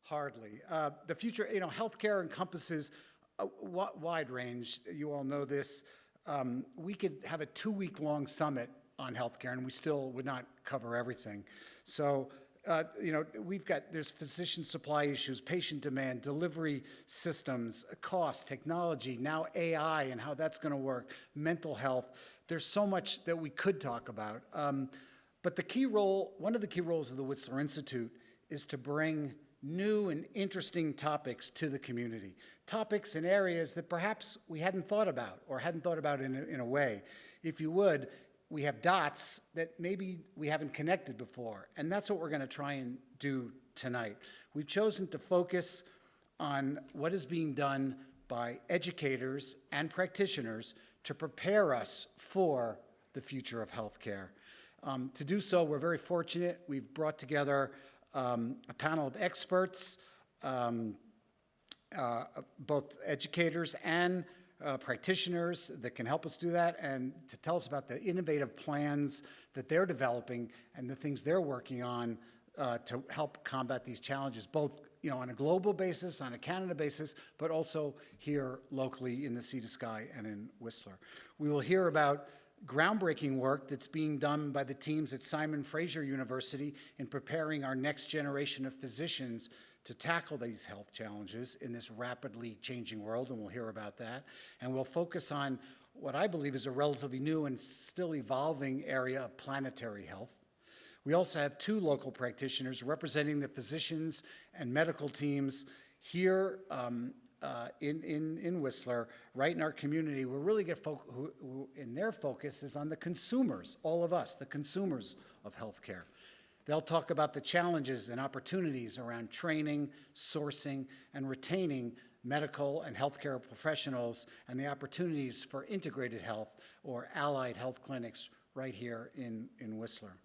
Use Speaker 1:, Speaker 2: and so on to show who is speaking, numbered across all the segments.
Speaker 1: Hardly. The future, healthcare encompasses a wide range. You all know this. We could have a 2-week-long summit on healthcare, and we still would not cover everything. So, there's physician supply issues, patient demand, delivery systems, cost, technology, now AI and how that's going to work, mental health. There's so much that we could talk about. But one of the key roles of the Whistler Institute is to bring new and interesting topics to the community, topics in areas that perhaps we hadn't thought about or hadn't thought about in a way. If you would, we have dots that maybe we haven't connected before, and that's what we're going to try and do tonight. We've chosen to focus on what is being done by educators and practitioners to prepare us for the future of healthcare. To do so, we're very fortunate. We've brought together a panel of experts, both educators and practitioners that can help us do that, and to tell us about the innovative plans that they're developing and the things they're working on to help combat these challenges, both on a global basis, on a Canada basis, but also here locally in the Sea to Sky and in Whistler. We will hear about groundbreaking work that's being done by the teams at Simon Fraser University in preparing our next generation of physicians to tackle these health challenges in this rapidly changing world, and we'll hear about that. And we'll focus on what I believe is a relatively new and still evolving area of planetary health. We also have 2 local practitioners representing the physicians and medical teams here in Whistler, right in our community. We're really who in their focus is on the consumers, all of us, the consumers of healthcare. They'll talk about the challenges and opportunities around training, sourcing, and retaining medical and healthcare professionals and the opportunities for integrated health or allied health clinics right here in Whistler.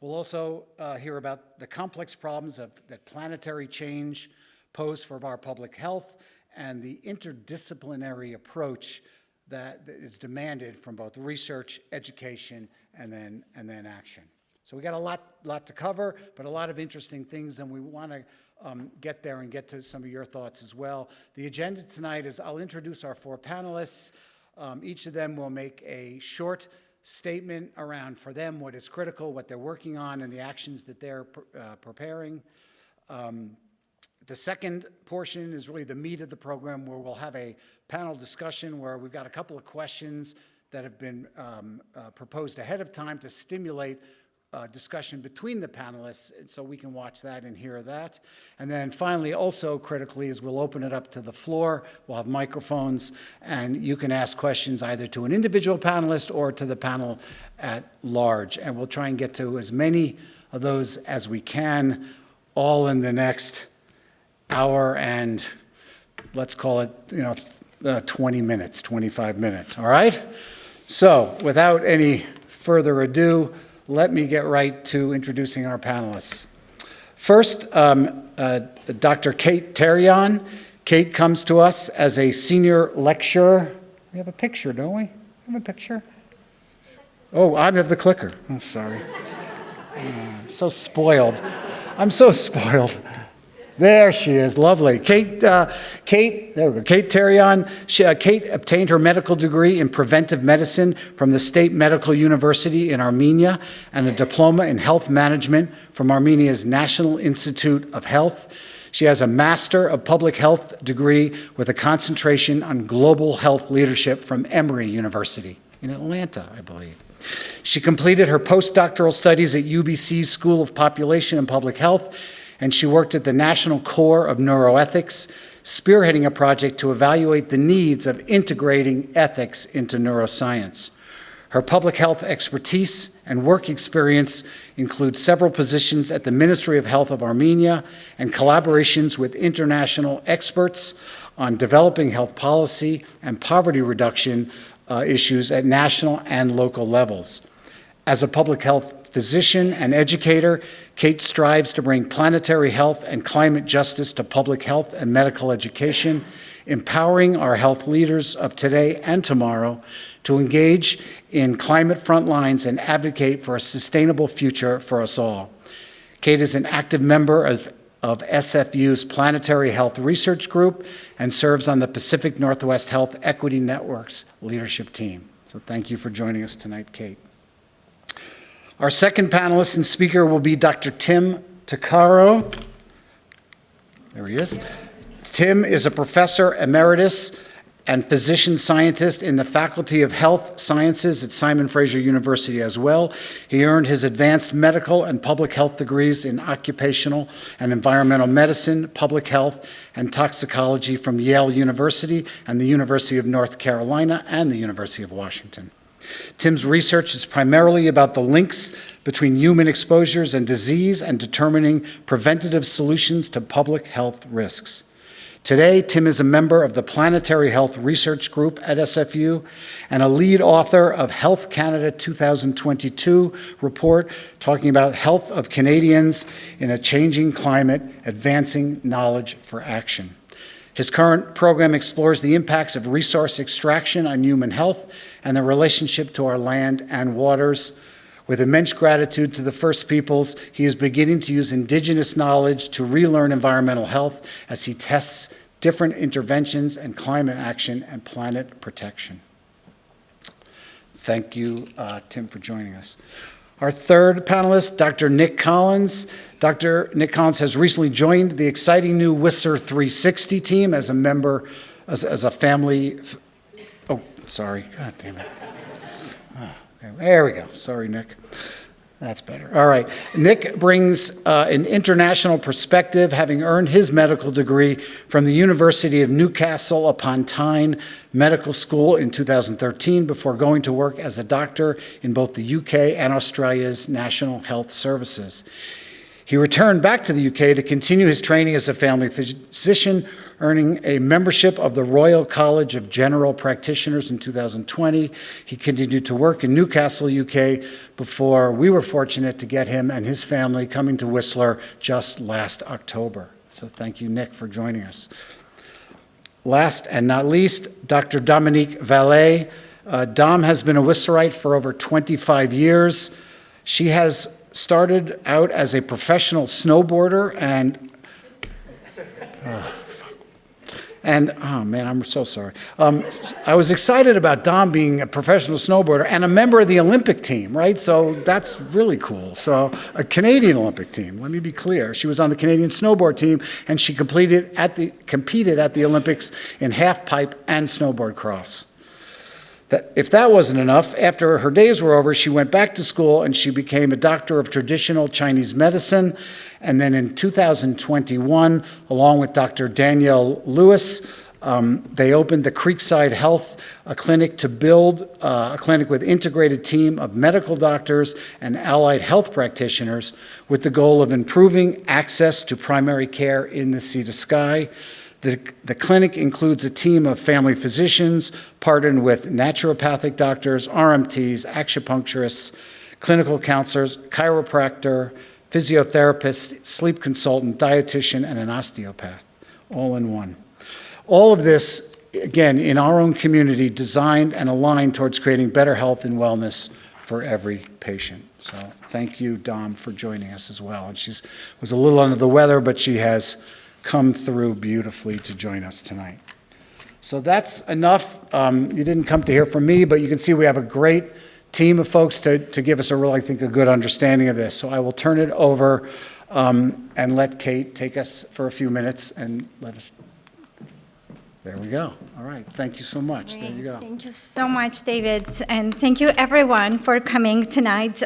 Speaker 1: We'll also hear about the complex problems that planetary change pose for our public health and the interdisciplinary approach that is demanded from both research, education, and then action. So we got a lot to cover, but a lot of interesting things, and we want to get there and get to some of your thoughts as well. The agenda tonight is I'll introduce our 4 panelists. Each of them will make a short statement around, for them, what is critical, what they're working on, and the actions that they're preparing. The second portion is really the meat of the program, where we'll have a panel discussion where we've got a couple of questions that have been proposed ahead of time to stimulate discussion between the panelists, and so we can watch that and hear that. And then finally, also critically, is we'll open it up to the floor. We'll have microphones, and you can ask questions either to an individual panelist or to the panel at large. And we'll try and get to as many of those as we can, all in the next hour and let's call it 20 minutes, 25 minutes, all right? So without any further ado, let me get right to introducing our panelists. First, Dr. Kate Tairyan. Kate comes to us as a senior lecturer. We have a picture, don't we? Have a picture? Oh, I have the clicker. I'm sorry. I'm so spoiled. I'm so spoiled. There she is, lovely. Kate Tairyan. Kate obtained her medical degree in preventive medicine from the State Medical University in Armenia and a diploma in health management from Armenia's National Institute of Health. She has a Master of Public Health degree with a concentration on global health leadership from Emory University in Atlanta, I believe. She completed her postdoctoral studies at UBC's School of Population and Public Health, and she worked at the National Core of Neuroethics, spearheading a project to evaluate the needs of integrating ethics into neuroscience. Her public health expertise and work experience include several positions at the Ministry of Health of Armenia and collaborations with international experts on developing health policy and poverty reduction issues at national and local levels. As a public health physician and educator, Kate strives to bring planetary health and climate justice to public health and medical education, empowering our health leaders of today and tomorrow to engage in climate front lines and advocate for a sustainable future for us all. Kate is an active member of of SFU's Planetary Health Research Group and serves on the Pacific Northwest Health Equity Network's leadership team. So thank you for joining us tonight, Kate. Our second panelist and speaker will be Dr. Tim Takaro. There he is. Tim is a professor emeritus and physician scientist in the Faculty of Health Sciences at Simon Fraser University as well. He earned his advanced medical and public health degrees in occupational and environmental medicine, public health, and toxicology from Yale University and the University of North Carolina and the University of Washington. Tim's research is primarily about the links between human exposures and disease and determining preventative solutions to public health risks. Today, Tim is a member of the Planetary Health Research Group at SFU and a lead author of Health Canada 2022 report talking about health of Canadians in a changing climate, advancing knowledge for action. His current program explores the impacts of resource extraction on human health and the relationship to our land and waters. With immense gratitude to the First Peoples, he is beginning to use Indigenous knowledge to relearn environmental health as he tests different interventions and climate action and planet protection. Thank you, Tim, for joining us. Our third panelist, Dr. Nick Collins. Dr. Nick Collins has recently joined the exciting new Whistler 360 team as a member, as a family, oh, sorry, God damn it. There we go. Sorry, Nick. That's better. All right. Nick brings an international perspective, having earned his medical degree from the University of Newcastle upon Tyne Medical School in 2013 before going to work as a doctor in both the UK and Australia's National Health Services. He returned back to the UK to continue his training as a family physician, earning a membership of the Royal College of General Practitioners in 2020. He continued to work in Newcastle, UK, before we were fortunate to get him and his family coming to Whistler just last October. So thank you, Nick, for joining us. Last and not least, Dr. Dominique Vallée. Dom has been a Whistlerite for over 25 years. She has started out as a professional snowboarder and oh man, I'm so sorry. I was excited about Dom being a professional snowboarder and a member of the Olympic team, right? So that's really cool. So a Canadian Olympic team, let me be clear. She was on the Canadian snowboard team and she competed at the Olympics in half pipe and snowboard cross. If that wasn't enough, after her days were over, she went back to school and she became a doctor of traditional Chinese medicine. And then in 2021, along with Dr. Danielle Lewis, they opened the Creekside Health, a clinic to build a clinic with integrated team of medical doctors and allied health practitioners with the goal of improving access to primary care in the Sea to Sky. The clinic includes a team of family physicians partnered with naturopathic doctors, RMTs, acupuncturists, clinical counselors, chiropractor, physiotherapist, sleep consultant, dietitian, and an osteopath, all in one. All of this, again, in our own community, designed and aligned towards creating better health and wellness for every patient. So thank you, Dom, for joining us as well. And she was a little under the weather, but she has come through beautifully to join us tonight. So that's enough. You didn't come to hear from me, but you can see we have a great team of folks to give us a good understanding of this. So I will turn it over and let Kate take us for a few minutes and let us, there we go. All right, thank you so much.
Speaker 2: Great.
Speaker 1: There you go.
Speaker 2: Thank you so much, David. And thank you everyone for coming tonight.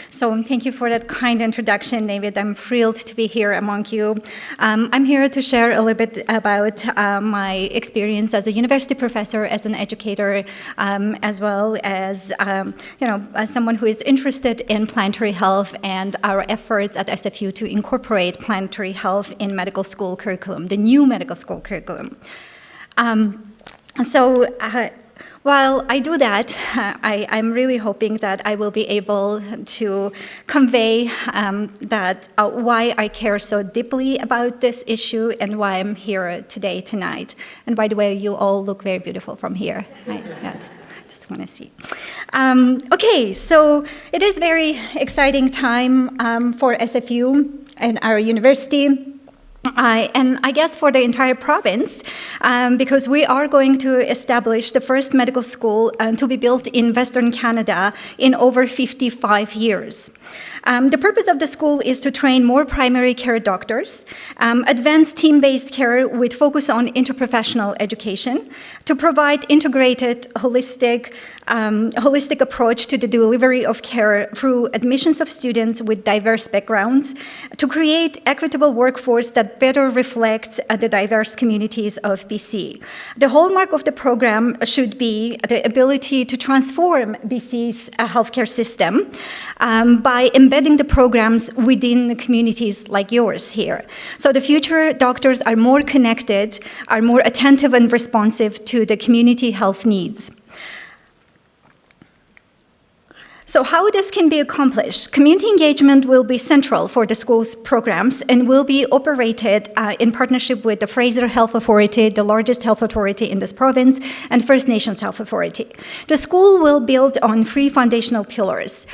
Speaker 2: So thank you for that kind introduction, David. I'm thrilled to be here among you. I'm here to share a little bit about my experience as a university professor, as an educator, as well as, as someone who is interested in planetary health and our efforts at SFU to incorporate planetary health in medical school curriculum, the new medical school curriculum. While I do that, I'm really hoping that I will be able to convey why I care so deeply about this issue and why I'm here tonight. And by the way, you all look very beautiful from here. Just want to see. Okay, so it is a very exciting time for SFU and our university. And I guess for the entire province, because we are going to establish the first medical school to be built in Western Canada in over 55 years. The purpose of the school is to train more primary care doctors, advance team-based care with focus on interprofessional education, to provide integrated, holistic approach to the delivery of care through admissions of students with diverse backgrounds, to create equitable workforce that better reflects the diverse communities of BC. The hallmark of the program should be the ability to transform BC's healthcare system by embedding the programs within the communities like yours here. So the future doctors are more connected, are more attentive and responsive to the community health needs. So how this can be accomplished? Community engagement will be central for the school's programs and will be operated in partnership with the Fraser Health Authority, the largest health authority in this province, and First Nations Health Authority. The school will build on 3 foundational pillars.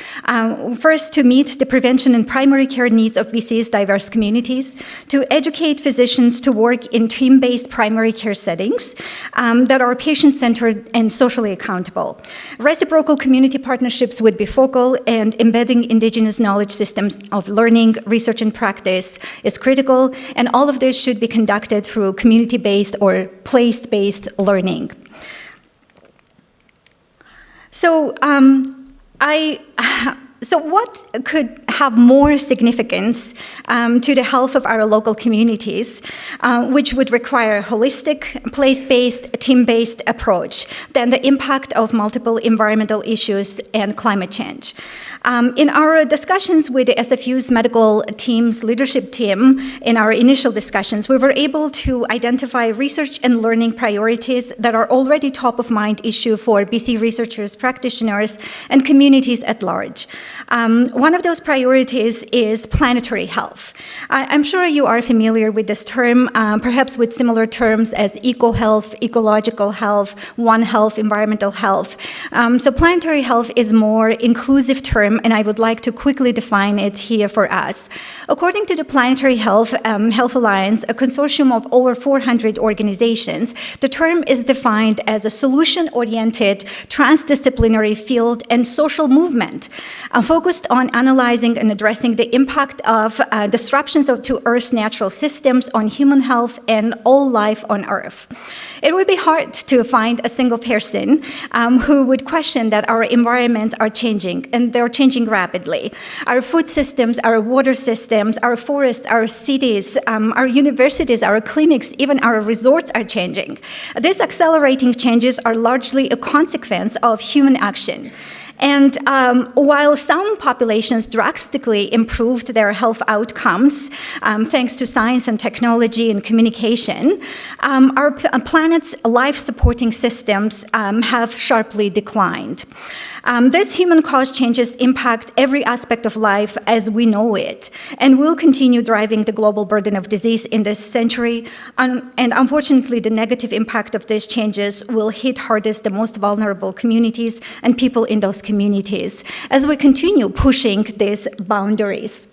Speaker 2: First, to meet the prevention and primary care needs of BC's diverse communities, to educate physicians to work in team-based primary care settings that are patient-centered and socially accountable. Reciprocal community partnerships would be focal, and embedding Indigenous knowledge systems of learning, research, and practice is critical, and all of this should be conducted through community-based or place-based learning. So, So what could have more significance to the health of our local communities, which would require a holistic, place-based, team-based approach than the impact of multiple environmental issues and climate change? In our discussions with the SFU's medical team's leadership team, in our initial discussions, we were able to identify research and learning priorities that are already top of mind issue for BC researchers, practitioners, and communities at large. One of those priorities is planetary health. I'm sure you are familiar with this term, perhaps with similar terms as eco-health, ecological health, One Health, environmental health. So planetary health is a more inclusive term, and I would like to quickly define it here for us. According to the Planetary Health Alliance, a consortium of over 400 organizations, the term is defined as a solution-oriented, transdisciplinary field and social movement focused on analyzing and addressing the impact of disruptions to Earth's natural systems on human health and all life on Earth. It would be hard to find a single person who would question that our environments are changing, and they're changing rapidly. Our food systems, our water systems, our forests, our cities, our universities, our clinics, even our resorts are changing. These accelerating changes are largely a consequence of human action. And while some populations drastically improved their health outcomes, thanks to science and technology and communication, our planet's life-supporting systems have sharply declined. These human-caused changes impact every aspect of life as we know it, and will continue driving the global burden of disease in this century. And unfortunately, the negative impact of these changes will hit hardest the most vulnerable communities and people in those communities as we continue pushing these boundaries.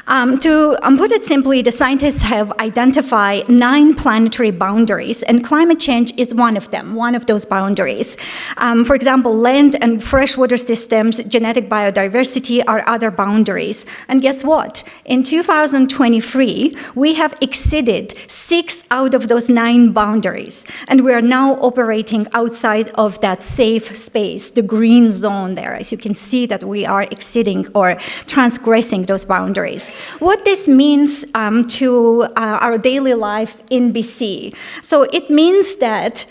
Speaker 2: To put it simply, the scientists have identified 9 planetary boundaries, and climate change is one of them, one of those boundaries. For example, land and freshwater systems, genetic biodiversity are other boundaries. And guess what? In 2023, we have exceeded 6 out of those 9 boundaries, and we are now operating outside of that safe space, the green zone there. As you can see that we are exceeding or transgressing those boundaries. What this means to our daily life in BC. So it means that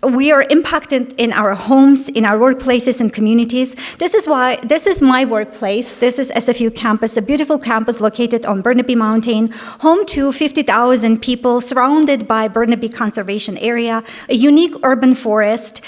Speaker 2: we are impacted in our homes, in our workplaces and communities. This is my workplace. This is SFU campus, a beautiful campus located on Burnaby Mountain, home to 50,000 people, surrounded by Burnaby Conservation Area, a unique urban forest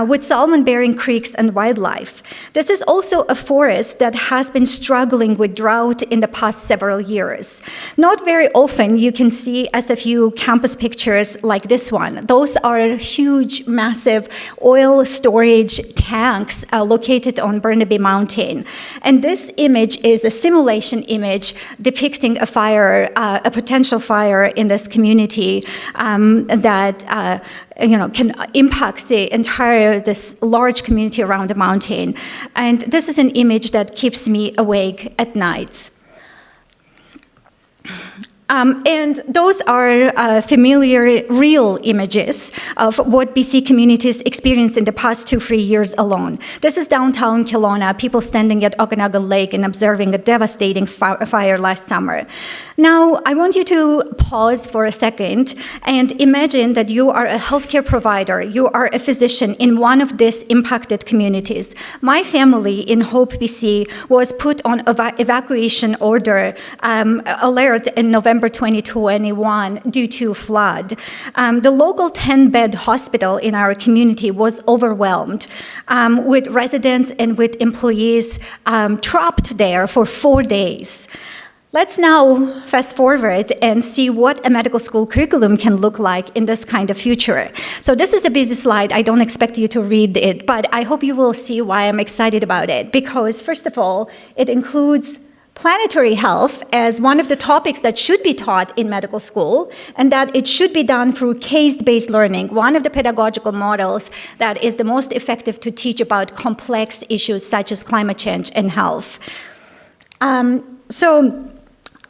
Speaker 2: with salmon-bearing creeks and wildlife. This is also a forest that has been struggling with drought in the past several years. Not very often you can see SFU campus pictures like this one. Those are huge huge, massive oil storage tanks located on Burnaby Mountain. And this image is a simulation image depicting a fire, a potential fire in this community that can impact this large community around the mountain. And this is an image that keeps me awake at night. And those are familiar, real images of what BC communities experienced in the past 2-3 years alone. This is downtown Kelowna, people standing at Okanagan Lake and observing a devastating fire last summer. Now, I want you to pause for a second and imagine that you are a healthcare provider, you are a physician in one of these impacted communities. My family in Hope, BC was put on evacuation order alert in November 2021 due to flood. The local 10-bed hospital in our community was overwhelmed with residents and with employees trapped there for 4 days. Let's now fast forward and see what a medical school curriculum can look like in this kind of future. So this is a busy slide. I don't expect you to read it, but I hope you will see why I'm excited about it. Because first of all, it includes planetary health as one of the topics that should be taught in medical school, and that it should be done through case-based learning, one of the pedagogical models that is the most effective to teach about complex issues such as climate change and health.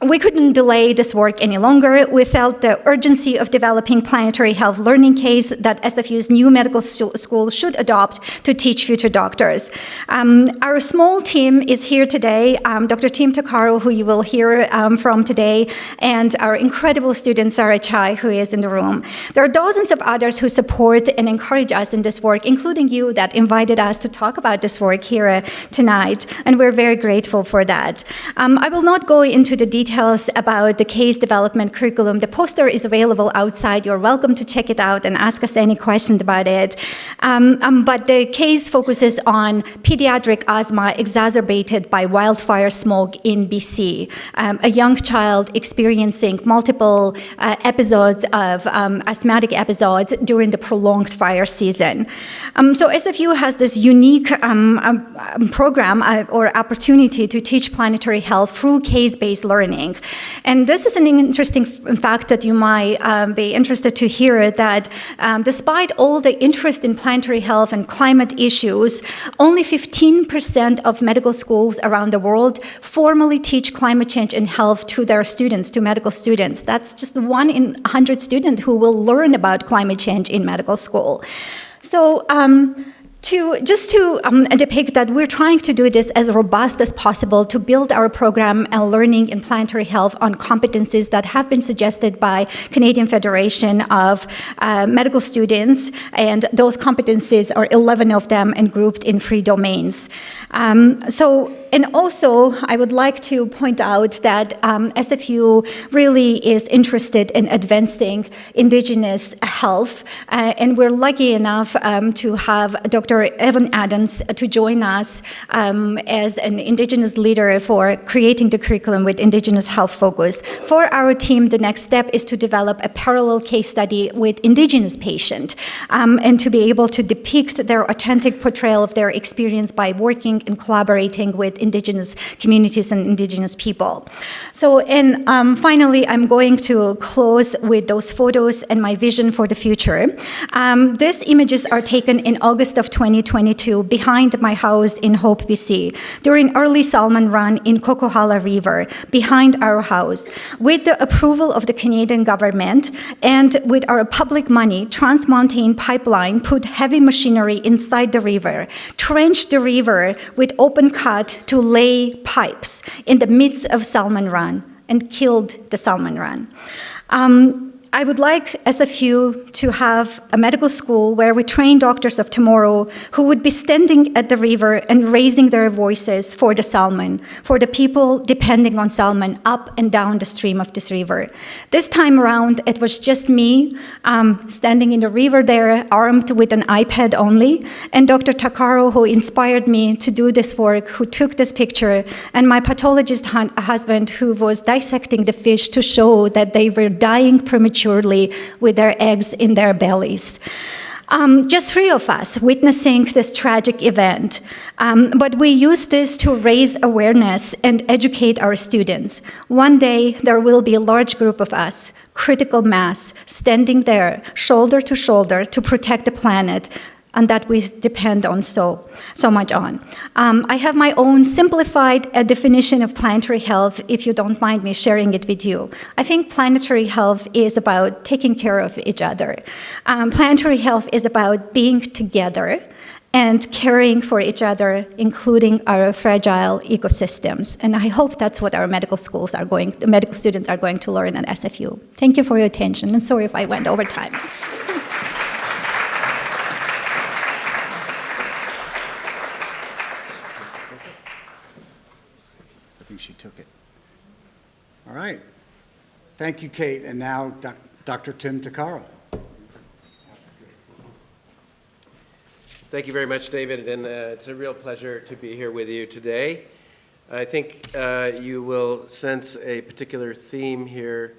Speaker 2: We couldn't delay this work any longer. We felt the urgency of developing planetary health learning case that SFU's new medical school should adopt to teach future doctors. Our small team is here today, Dr. Tim Takaro, who you will hear from today, and our incredible student, Sarah Chai, who is in the room. There are dozens of others who support and encourage us in this work, including you that invited us to talk about this work here tonight, and we're very grateful for that. I will not go into the details about the case development curriculum. The poster is available outside. You're welcome to check it out and ask us any questions about it. But the case focuses on pediatric asthma exacerbated by wildfire smoke in BC, a young child experiencing multiple episodes of asthmatic episodes during the prolonged fire season. So SFU has this unique program or opportunity to teach planetary health through case-based learning. And this is an interesting fact that you might be interested to hear, that despite all the interest in planetary health and climate issues, only 15% of medical schools around the world formally teach climate change and health to their students, to medical students. That's just 1 in 100 students who will learn about climate change in medical school. So, to depict that we're trying to do this as robust as possible to build our program and learning in planetary health on competencies that have been suggested by Canadian Federation of Medical Students, and those competencies are 11 of them and grouped in 3 domains. And also, I would like to point out that SFU really is interested in advancing Indigenous health, and we're lucky enough to have Dr. Evan Adams to join us as an Indigenous leader for creating the curriculum with Indigenous health focus. For our team, the next step is to develop a parallel case study with Indigenous patients and to be able to depict their authentic portrayal of their experience by working and collaborating with Indigenous communities and Indigenous people. So, and finally, I'm going to close with those photos and my vision for the future. These images are taken in August of 2022 behind my house in Hope, BC, during early salmon run in Coquihalla River, behind our house. With the approval of the Canadian government and with our public money, Trans Mountain Pipeline put heavy machinery inside the river, trenched the river with open cut to lay pipes in the midst of salmon run and killed the salmon run. I would like SFU to have a medical school where we train doctors of tomorrow who would be standing at the river and raising their voices for the salmon, for the people depending on salmon up and down the stream of this river. This time around, it was just me standing in the river there, armed with an iPad only, and Dr. Takaro, who inspired me to do this work, who took this picture, and my pathologist husband, who was dissecting the fish to show that they were dying prematurely with their eggs in their bellies. Just 3 of us witnessing this tragic event. But we use this to raise awareness and educate our students. One day, there will be a large group of us, critical mass, standing there, shoulder to shoulder, to protect the planet, and that we depend on so much on. I have my own simplified definition of planetary health, if you don't mind me sharing it with you. I think planetary health is about taking care of each other. Planetary health is about being together and caring for each other, including our fragile ecosystems. And I hope that's what our medical students are going to learn at SFU. Thank you for your attention, and sorry if I went over time.
Speaker 1: She took it. All right. Thank you, Kate. And now Dr. Tim Takaro.
Speaker 3: Thank you very much, David, and it's a real pleasure to be here with you today. I think you will sense a particular theme here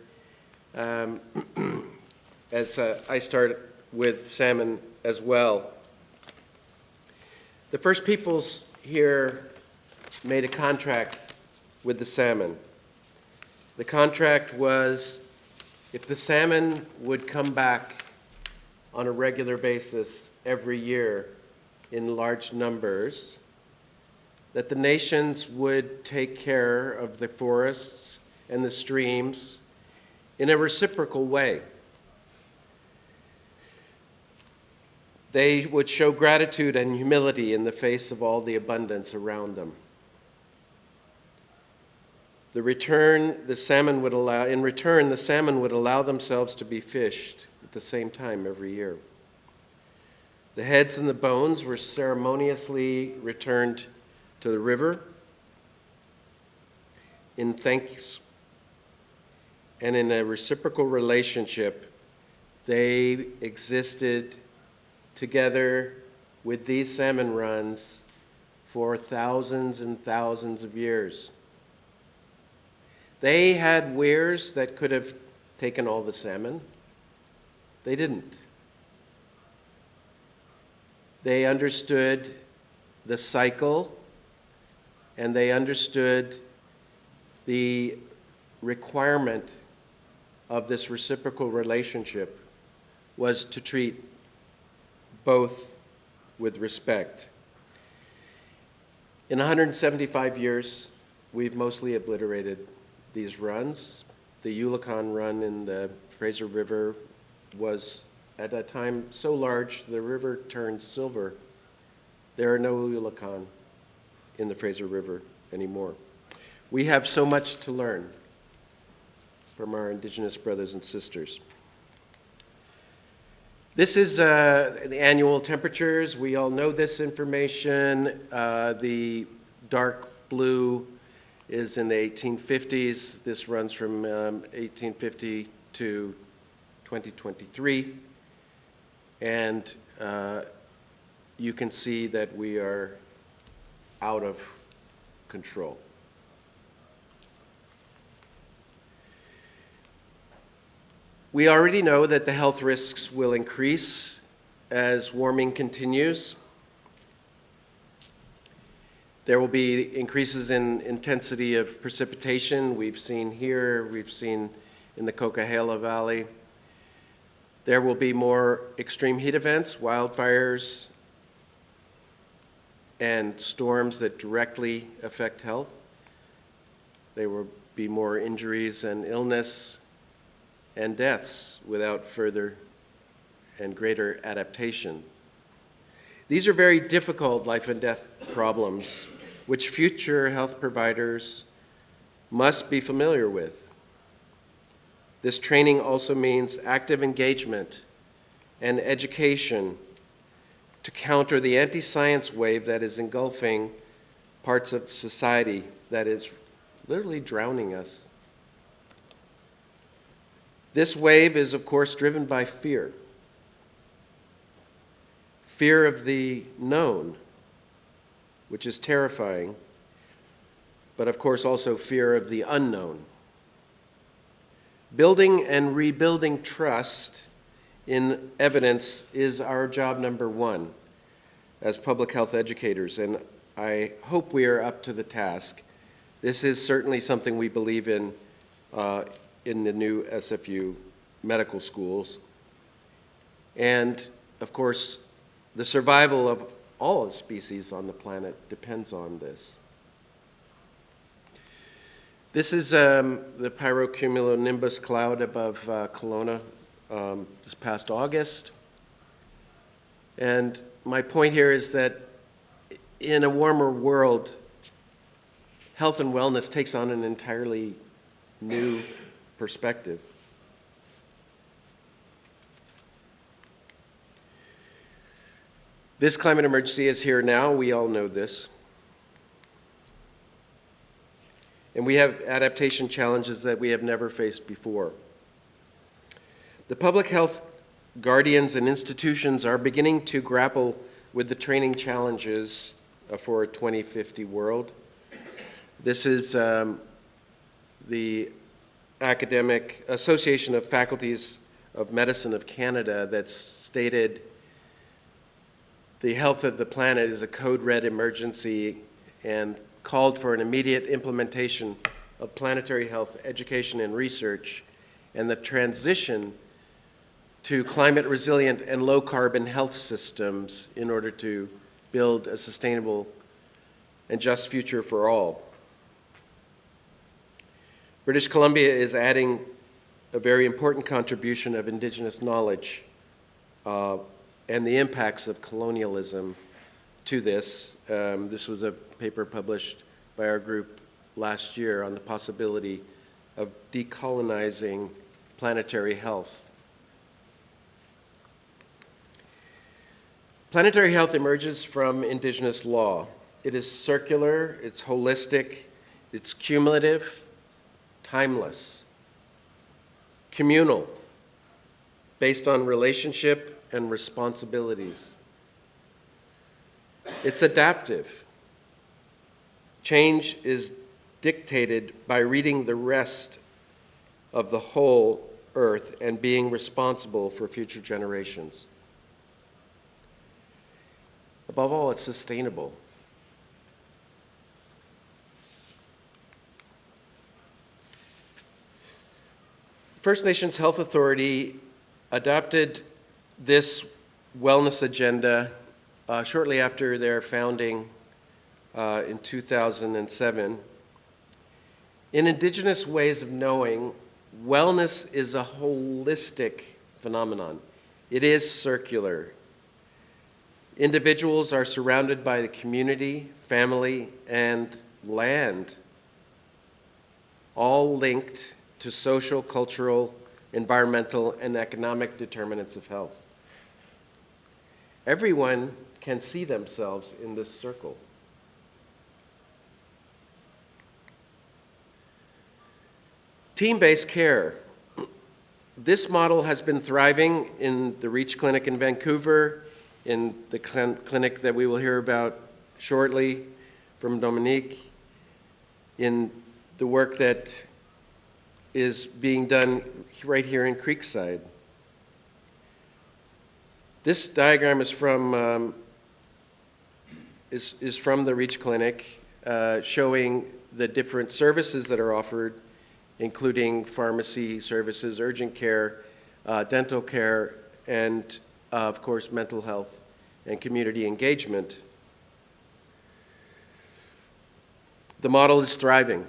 Speaker 3: as I start with salmon as well. The first peoples here made a contract with the salmon. The contract was if the salmon would come back on a regular basis every year in large numbers, that the nations would take care of the forests and the streams in a reciprocal way. They would show gratitude and humility in the face of all the abundance around them. In return, the salmon would allow themselves to be fished at the same time every year. The heads and the bones were ceremoniously returned to the river in thanks, and in a reciprocal relationship, they existed together with these salmon runs for thousands and thousands of years. They had weirs that could have taken all the salmon. They didn't. They understood the cycle, and they understood the requirement of this reciprocal relationship was to treat both with respect. In 175 years, we've mostly obliterated these runs. The Yulikan run in the Fraser River was at that time so large the river turned silver. There are no Yulikan in the Fraser River anymore. We have so much to learn from our Indigenous brothers and sisters. This is the annual temperatures. We all know this information. The dark blue is in the 1850s. This runs from 1850 to 2023. And you can see that we are out of control. We already know that the health risks will increase as warming continues. There will be increases in intensity of precipitation. We've seen here, we've seen in the Coquihalla Valley. There will be more extreme heat events, wildfires, and storms that directly affect health. There will be more injuries and illness and deaths without further and greater adaptation. These are very difficult life and death problems which future health providers must be familiar with. This training also means active engagement and education to counter the anti-science wave that is engulfing parts of society that is literally drowning us. This wave is, of course, driven by fear. Fear of the known, which is terrifying, but of course also fear of the unknown. Building and rebuilding trust in evidence is our job number one as public health educators, and I hope we are up to the task. This is certainly something we believe in the new SFU medical schools. And, of course, the survival of all species on the planet depends on this. This is the pyrocumulonimbus cloud above Kelowna this past August. And my point here is that in a warmer world, health and wellness takes on an entirely new perspective. This climate emergency is here now. We all know this. And we have adaptation challenges that we have never faced before. The public health guardians and institutions are beginning to grapple with the training challenges for a 2050 world. This is the Academic Association of Faculties of Medicine of Canada that's stated the health of the planet is a code red emergency and called for an immediate implementation of planetary health education and research and the transition to climate resilient and low carbon health systems in order to build a sustainable and just future for all. British Columbia is adding a very important contribution of Indigenous knowledge and the impacts of colonialism to this. This was a paper published by our group last year on the possibility of decolonizing planetary health. Planetary health emerges from Indigenous law. It is circular, it's holistic, it's cumulative, timeless, communal, based on relationship and responsibilities. It's adaptive. Change is dictated by reading the rest of the whole earth and being responsible for future generations. Above all, it's sustainable. First Nations Health Authority adopted this wellness agenda shortly after their founding in 2007. In Indigenous ways of knowing, wellness is a holistic phenomenon. It is circular. Individuals are surrounded by the community, family, and land, all linked to social, cultural, environmental, and economic determinants of health. Everyone can see themselves in this circle. Team-based care. This model has been thriving in the Reach Clinic in Vancouver, in the clinic that we will hear about shortly from Dominique, in the work that is being done right here in Creekside. This diagram is from the Reach Clinic, showing the different services that are offered, including pharmacy services, urgent care, dental care, and of course, mental health and community engagement. The model is thriving.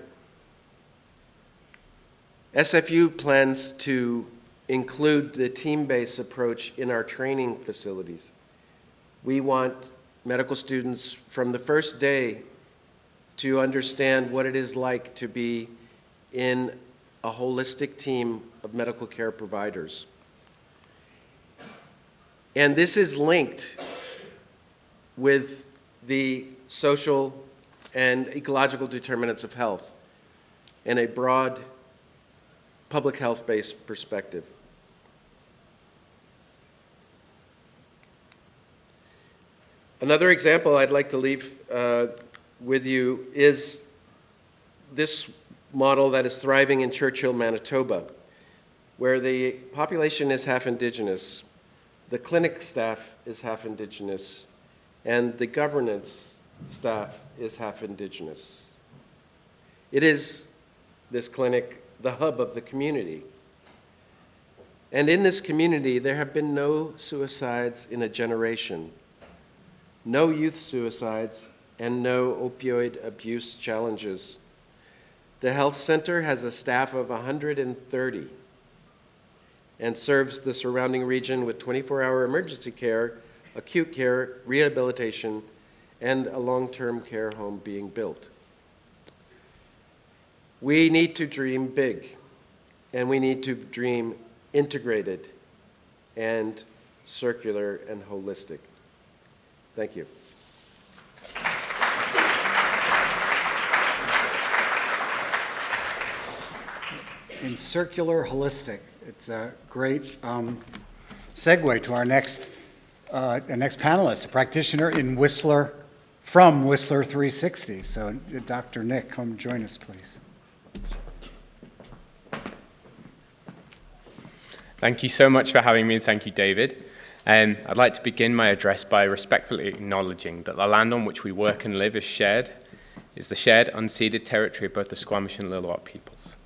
Speaker 3: SFU plans to include the team-based approach in our training facilities. We want medical students from the first day to understand what it is like to be in a holistic team of medical care providers. And this is linked with the social and ecological determinants of health in a broad public health-based perspective. Another example I'd like to leave with you is this model that is thriving in Churchill, Manitoba. where the population is half indigenous, the clinic staff is half indigenous, and the governance staff is half indigenous. It is, this clinic, the hub of the community. And in this community, there have been no suicides in a generation, no youth suicides, and no opioid abuse challenges. The health center has a staff of 130 and serves the surrounding region with 24-hour emergency care, acute care, rehabilitation, and a long-term care home being built. We need to dream big, and we need to dream integrated and circular and holistic. Thank you.
Speaker 1: In circular, holistic. It's a great segue to our next panelist, a practitioner in Whistler, from Whistler 360. So Dr. Nick, come join us, please.
Speaker 4: Thank you so much for having me. Thank you, David. I'd like to begin my address by respectfully acknowledging that the land on which we work and live is the shared, unceded territory of both the Squamish and Lil'wat peoples.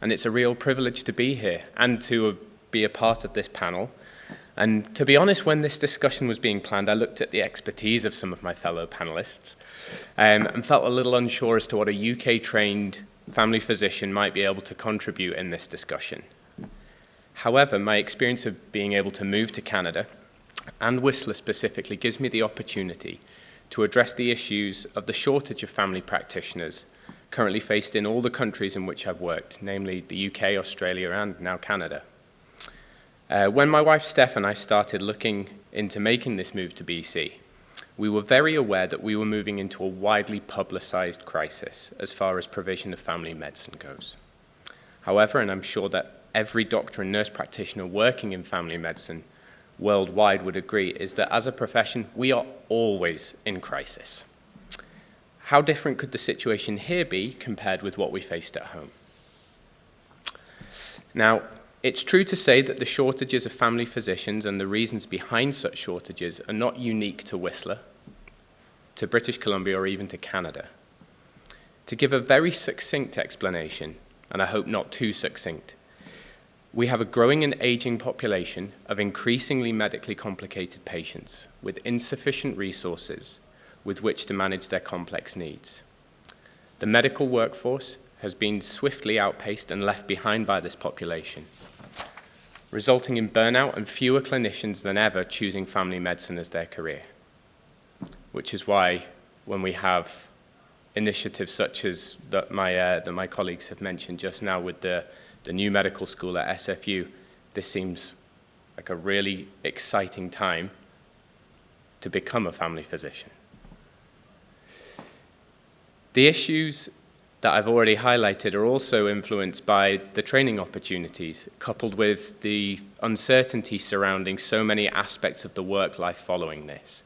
Speaker 4: And it's a real privilege to be here and to be a part of this panel. And to be honest, when this discussion was being planned, I looked at the expertise of some of my fellow panelists and felt a little unsure as to what a UK-trained family physician might be able to contribute in this discussion. However, my experience of being able to move to Canada, and Whistler specifically, gives me the opportunity to address the issues of the shortage of family practitioners currently faced in all the countries in which I've worked, namely the UK, Australia, and now Canada. When my wife Steph and I started looking into making this move to BC, we were very aware that we were moving into a widely publicised crisis as far as provision of family medicine goes. However, and I'm sure that every doctor and nurse practitioner working in family medicine worldwide would agree, is that as a profession, we are always in crisis. How different could the situation here be compared with what we faced at home? Now, it's true to say that the shortages of family physicians and the reasons behind such shortages are not unique to Whistler, to British Columbia, or even to Canada. To give a very succinct explanation, and I hope not too succinct, we have a growing and aging population of increasingly medically complicated patients with insufficient resources with which to manage their complex needs. The medical workforce has been swiftly outpaced and left behind by this population, resulting in burnout and fewer clinicians than ever choosing family medicine as their career, which is why when we have initiatives such as that my colleagues have mentioned just now with the new medical school at SFU, this seems like a really exciting time to become a family physician. The issues that I've already highlighted are also influenced by the training opportunities, coupled with the uncertainty surrounding so many aspects of the work life following this.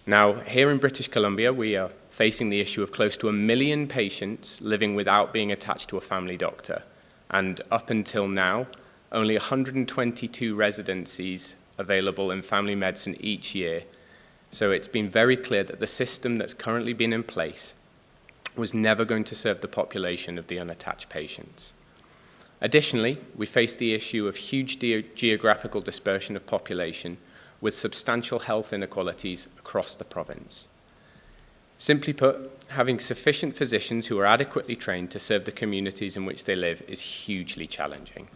Speaker 4: Now, here in British Columbia, we are facing the issue of close to 1 million patients living without being attached to a family doctor. And up until now, only 122 residencies available in family medicine each year. So it's been very clear that the system that's currently been in place was never going to serve the population of the unattached patients. Additionally, we face the issue of huge geographical dispersion of population with substantial health inequalities across the province. Simply put, having sufficient physicians who are adequately trained to serve the communities in which they live is hugely challenging.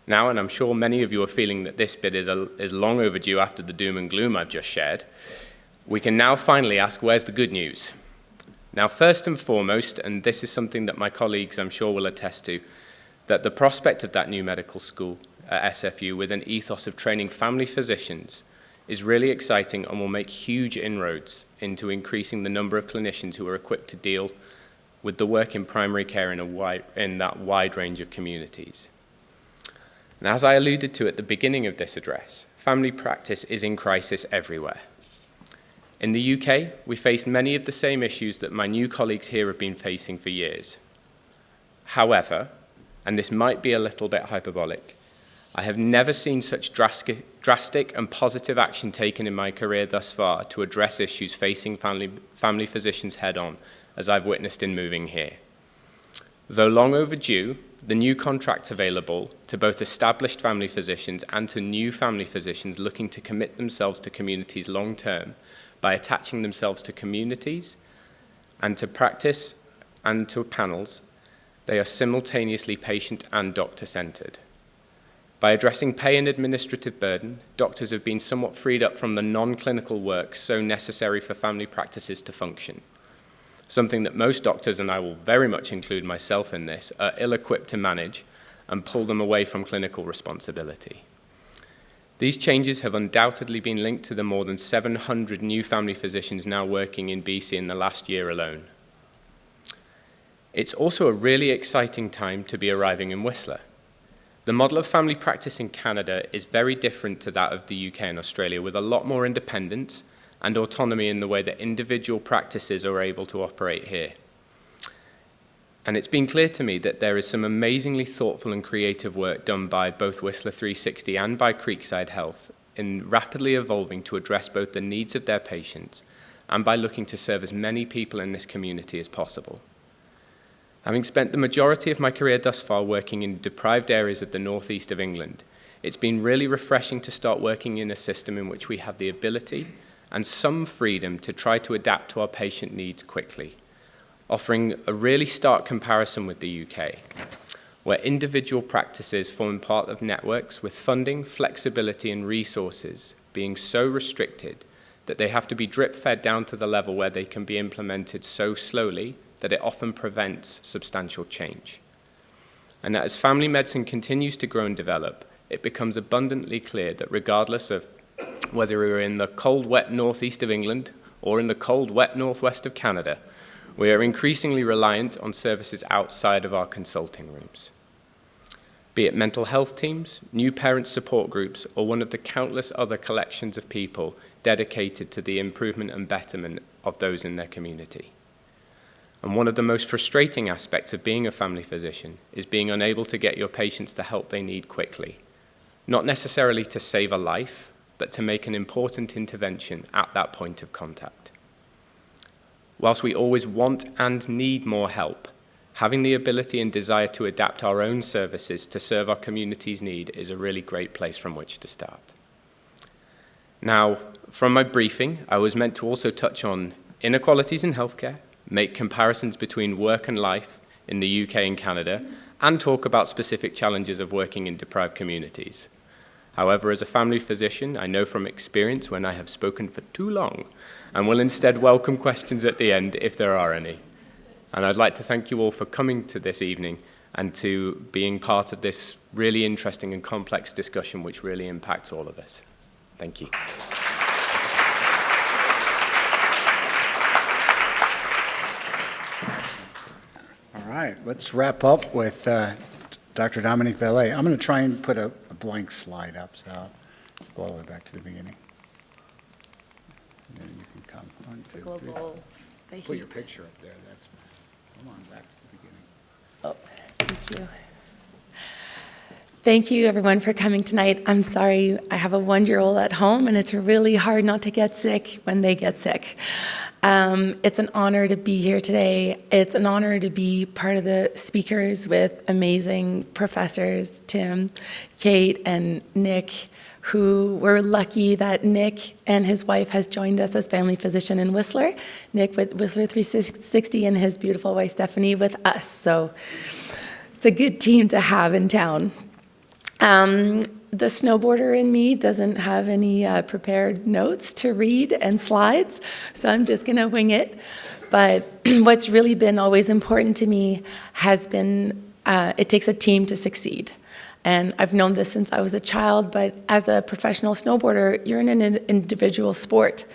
Speaker 4: Now, and I'm sure many of you are feeling that this bit is long overdue after the doom and gloom I've just shared, we can now finally ask, where's the good news? Now, first and foremost, and this is something that my colleagues I'm sure will attest to, that the prospect of that new medical school at SFU with an ethos of training family physicians is really exciting and will make huge inroads into increasing the number of clinicians who are equipped to deal with the work in primary care in that wide range of communities. And as I alluded to at the beginning of this address, family practice is in crisis everywhere. In the UK, we face many of the same issues that my new colleagues here have been facing for years. However, and this might be a little bit hyperbolic, I have never seen such drastic and positive action taken in my career thus far to address issues facing family physicians head-on, as I've witnessed in moving here. Though long overdue, the new contracts available to both established family physicians and to new family physicians looking to commit themselves to communities long-term by attaching themselves to communities and to practice and to panels, they are simultaneously patient and doctor-centered. By addressing pay and administrative burden, doctors have been somewhat freed up from the non-clinical work so necessary for family practices to function, something that most doctors, and I will very much include myself in this, are ill-equipped to manage and pull them away from clinical responsibility. These changes have undoubtedly been linked to the more than 700 new family physicians now working in BC in the last year alone. It's also a really exciting time to be arriving in Whistler. The model of family practice in Canada is very different to that of the UK and Australia, with a lot more independence and autonomy in the way that individual practices are able to operate here. And it's been clear to me that there is some amazingly thoughtful and creative work done by both Whistler 360 and by Creekside Health in rapidly evolving to address both the needs of their patients and by looking to serve as many people in this community as possible. Having spent the majority of my career thus far working in deprived areas of the northeast of England, it's been really refreshing to start working in a system in which we have the ability and some freedom to try to adapt to our patient needs quickly, offering a really stark comparison with the UK, where individual practices form part of networks with funding, flexibility, and resources being so restricted that they have to be drip-fed down to the level where they can be implemented so slowly that it often prevents substantial change. And as family medicine continues to grow and develop, it becomes abundantly clear that regardless of whether we're in the cold, wet northeast of England or in the cold, wet northwest of Canada, we are increasingly reliant on services outside of our consulting rooms. Be it mental health teams, new parent support groups, or one of the countless other collections of people dedicated to the improvement and betterment of those in their community. And one of the most frustrating aspects of being a family physician is being unable to get your patients the help they need quickly, not necessarily to save a life, but to make an important intervention at that point of contact. Whilst we always want and need more help, having the ability and desire to adapt our own services to serve our community's need is a really great place from which to start. Now, from my briefing, I was meant to also touch on inequalities in healthcare, make comparisons between work and life in the UK and Canada, and talk about specific challenges of working in deprived communities. However, as a family physician, I know from experience when I have spoken for too long, and will instead welcome questions at the end if there are any. And I'd like to thank you all for coming to this evening and to being part of this really interesting and complex discussion which really impacts all of us. Thank you.
Speaker 1: All right, let's wrap up with Dr. Dominique Vallée. I'm going to try and put a blank slide up, so I'll go all the way back to the beginning. And then you can come. 1, 2, 3.
Speaker 5: Global, the
Speaker 1: Put your
Speaker 5: heat.
Speaker 1: picture up there. That's. Come on, back to the beginning.
Speaker 5: Oh, thank you. Thank you, everyone, for coming tonight. I'm sorry, I have a 1-year-old at home, and it's really hard not to get sick when they get sick. It's an honor to be here today. It's an honor to be part of the speakers with amazing professors, Tim, Kate, and Nick, who we're lucky that Nick and his wife has joined us as family physician in Whistler. Nick with Whistler 360 and his beautiful wife, Stephanie, with us. So it's a good team to have in town. The snowboarder in me doesn't have any prepared notes to read and slides, so I'm just gonna wing it. But what's really been always important to me has been, it takes a team to succeed. And I've known this since I was a child, but as a professional snowboarder, you're in an individual sport,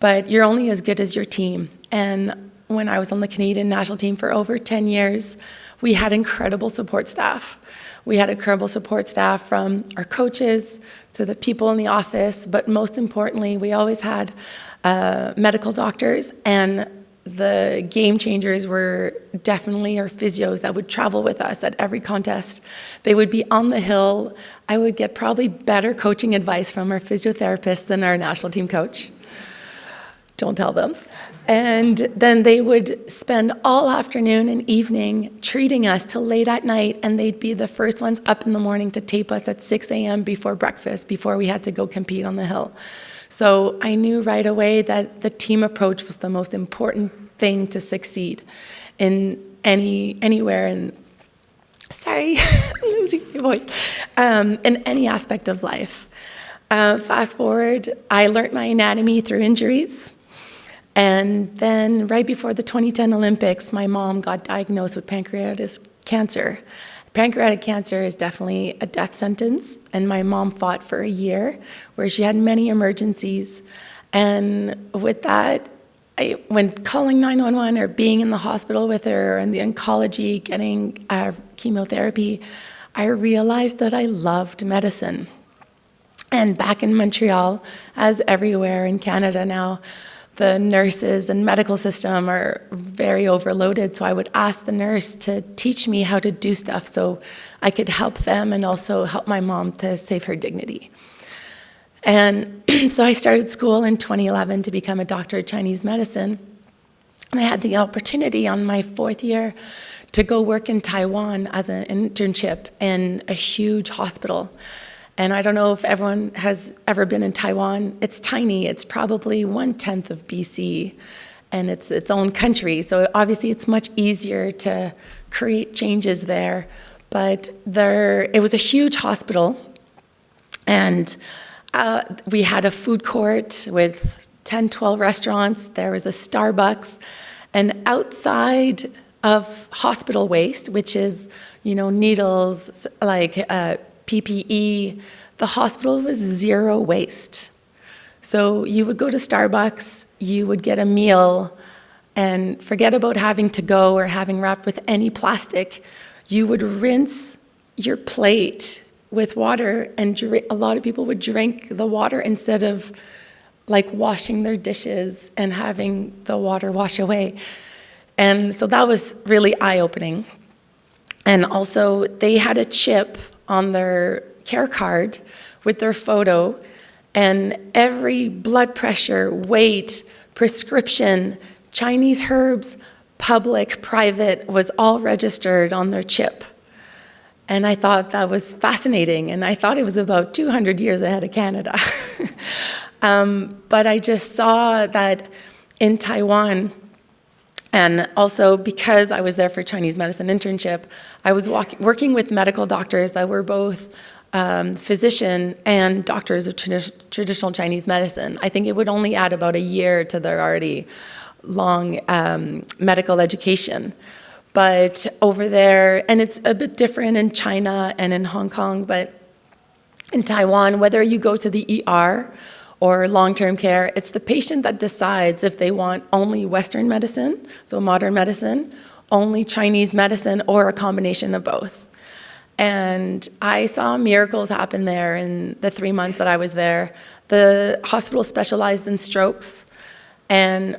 Speaker 5: but you're only as good as your team. And when I was on the Canadian national team for over 10 years, we had incredible support staff. We had incredible support staff from our coaches to the people in the office, but most importantly, we always had medical doctors, and the game changers were definitely our physios that would travel with us at every contest. They would be on the hill. I would get probably better coaching advice from our physiotherapist than our national team coach. Don't tell them. And then they would spend all afternoon and evening treating us till late at night, and they'd be the first ones up in the morning to tape us at 6 a.m. before breakfast, before we had to go compete on the hill. So I knew right away that the team approach was the most important thing to succeed in anywhere. And sorry, I'm losing my voice. In any aspect of life. Fast forward, I learned my anatomy through injuries. And then right before the 2010 Olympics, my mom got diagnosed with pancreatic cancer. Pancreatic cancer is definitely a death sentence, and my mom fought for a year where she had many emergencies. And with that, when calling 911 or being in the hospital with her or in the oncology getting chemotherapy, I realized that I loved medicine. And back in Montreal, as everywhere in Canada now, the nurses and medical system are very overloaded, so I would ask the nurse to teach me how to do stuff so I could help them and also help my mom to save her dignity. And so I started school in 2011 to become a doctor of Chinese medicine, and I had the opportunity on my 4th year to go work in Taiwan as an internship in a huge hospital. And I don't know if everyone has ever been in Taiwan. It's tiny. It's probably 1/10 of BC, and it's its own country. So obviously it's much easier to create changes there. But it was a huge hospital, and we had a food court with 10, 12 restaurants. There was a Starbucks. And outside of hospital waste, which is, needles, like PPE, the hospital was zero waste. So you would go to Starbucks, you would get a meal, and forget about having to go or having wrapped with any plastic. You would rinse your plate with water, and a lot of people would drink the water instead of washing their dishes and having the water wash away. And so that was really eye-opening. And also, they had a chip on their care card with their photo, and every blood pressure, weight, prescription, Chinese herbs, public, private, was all registered on their chip. And I thought that was fascinating, and I thought it was about 200 years ahead of Canada. But I just saw that in Taiwan, and also because I was there for Chinese medicine internship, I was working with medical doctors that were both physician and doctors of traditional Chinese medicine. I think it would only add about a year to their already long medical education. But over there, and it's a bit different in China and in Hong Kong, but in Taiwan, whether you go to the ER or long-term care, it's the patient that decides if they want only Western medicine, so modern medicine, only Chinese medicine, or a combination of both. And I saw miracles happen there in the 3 months that I was there. The hospital specialized in strokes, and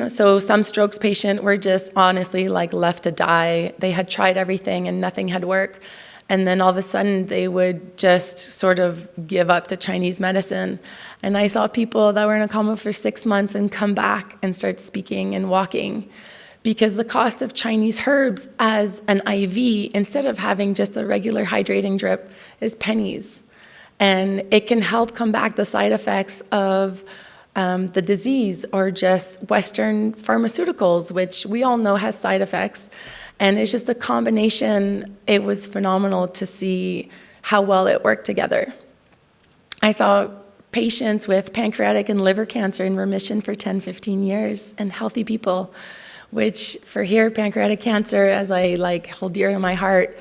Speaker 5: so some strokes patients were just honestly left to die. They had tried everything and nothing had worked. And then all of a sudden, they would just sort of give up to Chinese medicine. And I saw people that were in a coma for 6 months and come back and start speaking and walking. Because the cost of Chinese herbs as an IV, instead of having just a regular hydrating drip, is pennies. And it can help combat the side effects of the disease, or just Western pharmaceuticals, which we all know has side effects. And it's just a combination. It was phenomenal to see how well it worked together. I saw patients with pancreatic and liver cancer in remission for 10, 15 years, and healthy people, which for here, pancreatic cancer, as I hold dear to my heart,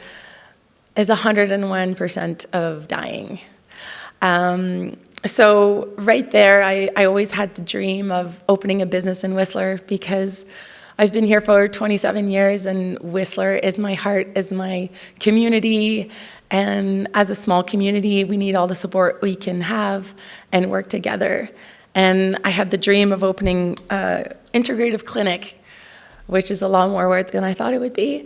Speaker 5: is 101% of dying. So right there, I always had the dream of opening a business in Whistler, because I've been here for 27 years, and Whistler is my heart, is my community. And as a small community, we need all the support we can have and work together. And I had the dream of opening an integrative clinic which is a lot more work than I thought it would be,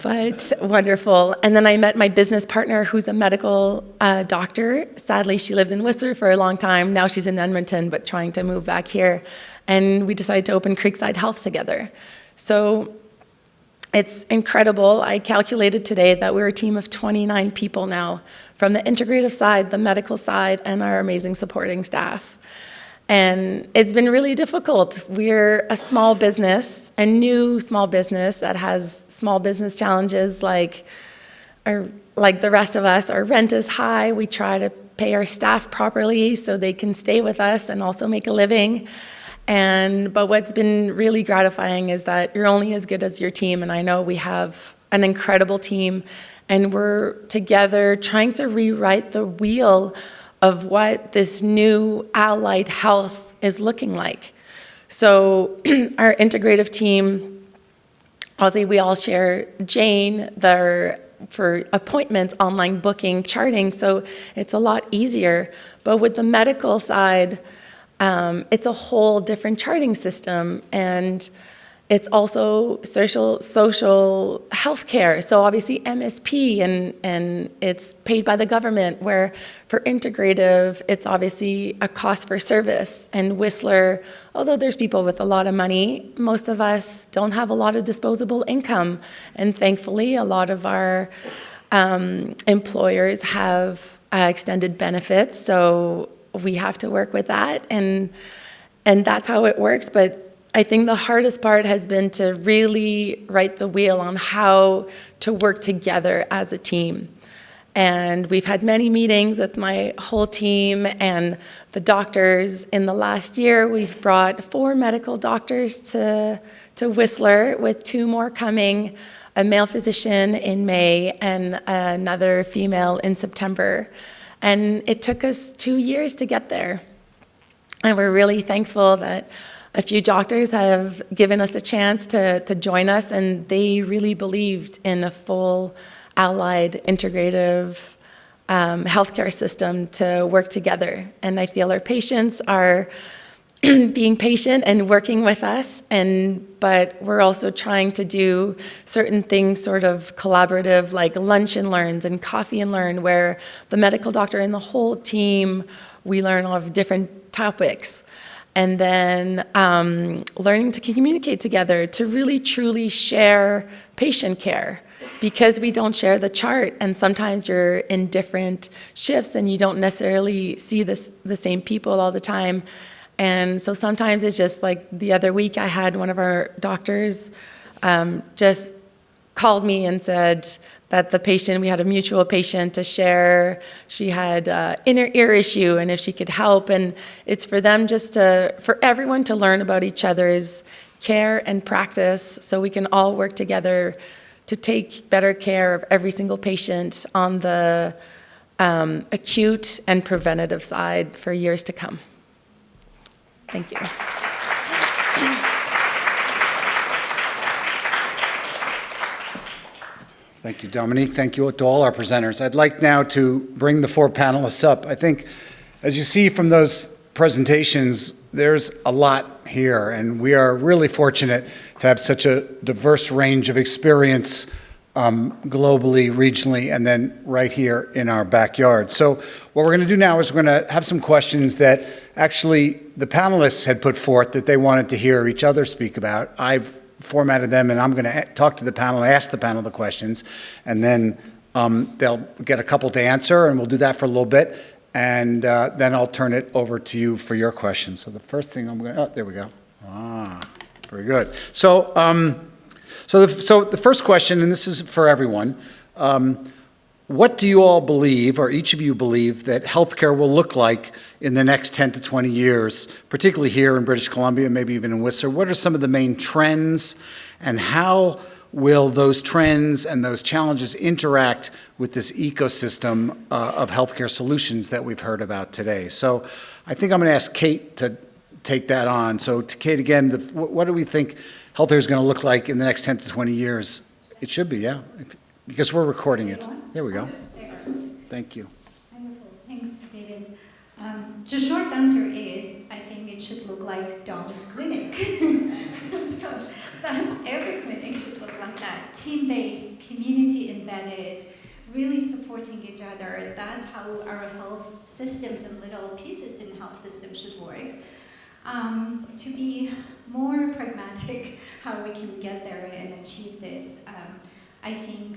Speaker 5: but wonderful. And then I met my business partner, who's a medical doctor. Sadly, she lived in Whistler for a long time. Now she's in Edmonton, but trying to move back here. And we decided to open Creekside Health together. So it's incredible. I calculated today that we're a team of 29 people now, from the integrative side, the medical side, and our amazing supporting staff. And it's been really difficult. We're a small business, a new small business that has small business challenges like the rest of us. Our rent is high. We try to pay our staff properly so they can stay with us and also make a living. But what's been really gratifying is that you're only as good as your team, and I know we have an incredible team, and we're together trying to rewrite the wheel of what this new allied health is looking like. So our integrative team, obviously we all share Jane for appointments, online booking, charting, so it's a lot easier. But with the medical side, it's a whole different charting system, and it's also social health care. So obviously MSP, and it's paid by the government, where for integrative, it's obviously a cost for service. And Whistler, although there's people with a lot of money, most of us don't have a lot of disposable income. And thankfully, a lot of our employers have extended benefits, so we have to work with that, and that's how it works. But I think the hardest part has been to really write the wheel on how to work together as a team. And we've had many meetings with my whole team and the doctors. In the last year, we've brought 4 medical doctors to Whistler, with 2 more coming, a male physician in May and another female in September. And it took us 2 years to get there. And we're really thankful that a few doctors have given us a chance to join us, and they really believed in a full allied integrative healthcare system to work together. And I feel our patients are being patient and working with us, but we're also trying to do certain things sort of collaborative, like lunch and learns and coffee and learn, where the medical doctor and the whole team, we learn all of different topics. And then learning to communicate together, to really truly share patient care, because we don't share the chart, and sometimes you're in different shifts and you don't necessarily see the same people all the time. And so sometimes it's just like the other week, I had one of our doctors just called me and said that the patient, we had a mutual patient to share, she had inner ear issue, and if she could help. And it's for them for everyone to learn about each other's care and practice, so we can all work together to take better care of every single patient on the acute and preventative side for years to come. Thank you.
Speaker 1: Thank you, Dominique. Thank you to all our presenters. I'd like now to bring the 4 panelists up. I think, as you see from those presentations, there's a lot here, and we are really fortunate to have such a diverse range of experience globally, regionally, and then right here in our backyard. So what we're going to do now is we're going to have some questions that actually the panelists had put forth that they wanted to hear each other speak about. I've formatted them, and I'm going to talk to the panel, ask the panel the questions, and then they'll get a couple to answer, and we'll do that for a little bit, and then I'll turn it over to you for your questions. So the first thing I'm going to, there we go. Very good. So, so the first question, and this is for everyone, what do you all believe, or each of you believe, that healthcare will look like in the next 10 to 20 years, particularly here in British Columbia, maybe even in Whistler? What are some of the main trends, and how will those trends and those challenges interact with this ecosystem of healthcare solutions that we've heard about today? So I think I'm going to ask Kate to take that on. So to Kate, again, what do we think healthcare is going to look like in the next 10 to 20 years? It should be, yeah, because we're recording it. There we go. Thank you.
Speaker 2: Wonderful. Thanks, David. The short answer is, I think think it should look like Dom's clinic. So that's every clinic should look like that. Team-based, community-embedded, really supporting each other. That's how our health systems and little pieces in health systems should work. To be more pragmatic, how we can get there and achieve this, I think,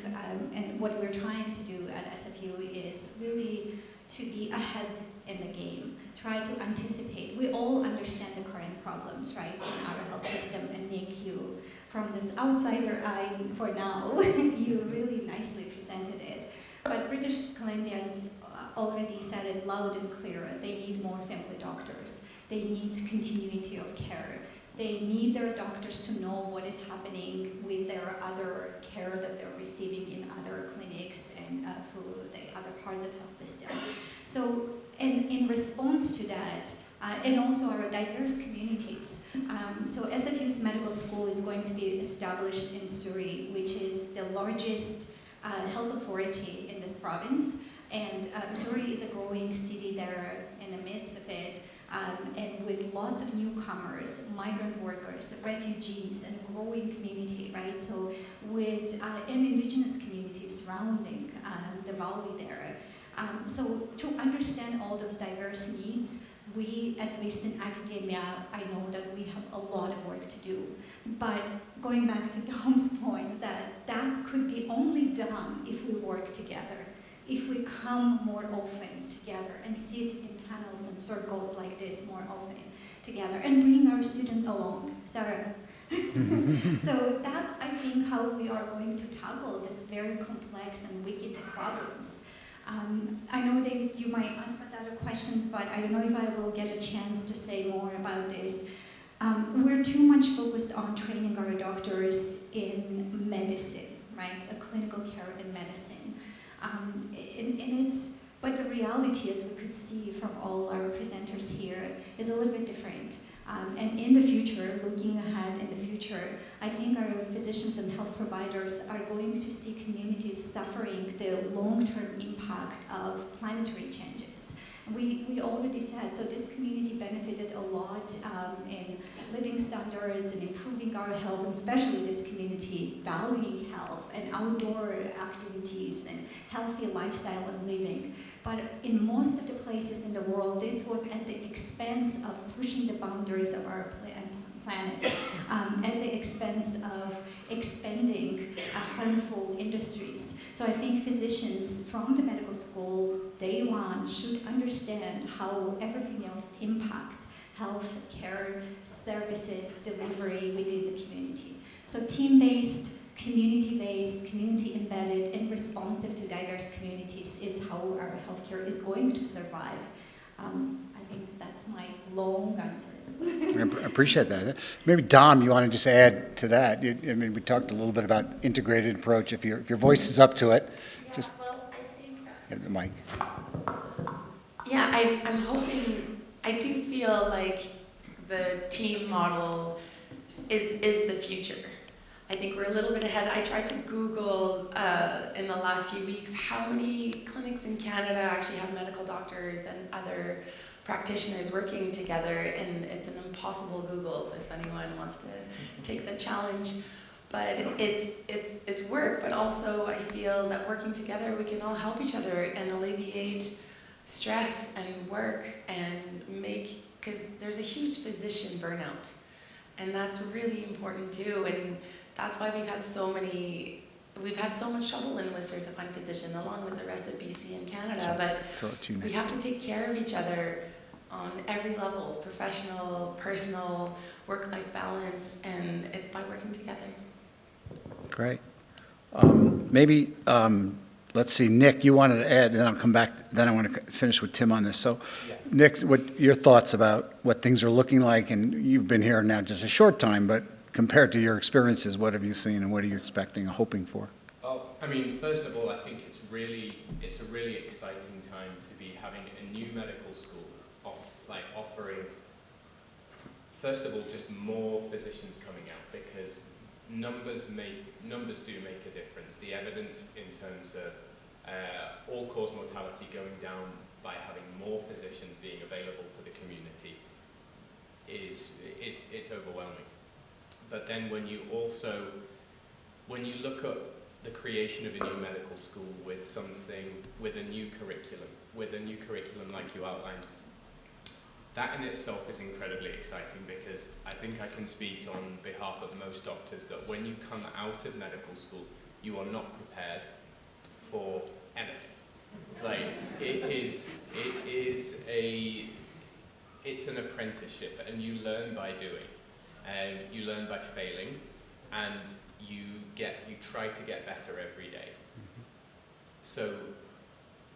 Speaker 2: and what we're trying to do at SFU is really to be ahead in the game, try to anticipate. We all understand the current problems, right, in our health system, and Nick, you, from this outsider eye for now, you really nicely presented it. But British Columbians already said it loud and clear, they need more family doctors. They need continuity of care. They need their doctors to know what is happening with their other care that they're receiving in other clinics and through the other parts of health system. So, in response to that, and also our diverse communities. So SFU's medical school is going to be established in Surrey, which is the largest health authority in this province. And Surrey is a growing city there in the midst of it. And with lots of newcomers, migrant workers, refugees, and a growing community, right? So with and indigenous communities surrounding the Vallée there. So to understand all those diverse needs, we, at least in academia, I know that we have a lot of work to do. But going back to Dom's point, that could be only done if we work together. If we come more often together and sit in panels and circles like this more often together and bring our students along. Sarah. So that's, I think, how we are going to tackle this very complex and wicked problems. I know, David, you might ask us other questions, but I don't know if I will get a chance to say more about this. We're too much focused on training our doctors in medicine, right? A clinical care in medicine. But the reality, as we could see from all our presenters here, is a little bit different. And in the future, looking ahead in the future, I think our physicians and health providers are going to see communities suffering the long-term impact of planetary changes. We already said, so this community benefited a lot in living standards and improving our health, and especially this community valuing health and outdoor activities and healthy lifestyle and living. But in most of the places in the world, this was at the expense of pushing the boundaries of our planet, at the expense of expanding harmful industries. So I think physicians from the medical school, day one, should understand how everything else impacts health care services delivery within the community. So team-based, community-based, community-embedded, and responsive to diverse communities is how our healthcare is going to survive. I think that's my long answer.
Speaker 1: I appreciate that. Maybe Dom, you want to just add to that? I mean, we talked a little bit about integrated approach. If your voice is up to it,
Speaker 5: Yeah,
Speaker 1: just
Speaker 5: well, I think
Speaker 1: have the mic.
Speaker 5: yeah, I'm hoping, I do feel like the team model is the future. I think we're a little bit ahead. I tried to Google in the last few weeks how many clinics in Canada actually have medical doctors and other practitioners working together, and it's an impossible Google, so if anyone wants to take the challenge. But it's work, but also I feel that working together we can all help each other and alleviate stress and work and make, because there's a huge physician burnout, and that's really important too. And that's why we've had so much trouble in Whistler to find physicians, along with the rest of BC and Canada. But we have to take care of each other on every level, professional, personal, work-life balance, and it's by working together.
Speaker 1: Great. Maybe, let's see, Nick, you wanted to add, then I'll come back, then I want to finish with Tim on this. So, yeah. Nick, what your thoughts about what things are looking like, and you've been here now just a short time, but compared to your experiences, what have you seen and what are you expecting or hoping for?
Speaker 4: Well, I mean, first of all, I think it's a really exciting time to be having a new medical school offering, first of all, just more physicians coming out, because numbers do make a difference. The evidence in terms of all-cause mortality going down by having more physicians being available to the community it's overwhelming. But then when you look at the creation of a new medical school with a new curriculum like you outlined, that in itself is incredibly exciting, because I think I can speak on behalf of most doctors that when you come out of medical school, you are not prepared for anything. Like, it's an apprenticeship, and you learn by doing, and you learn by failing, and you try to get better every day. So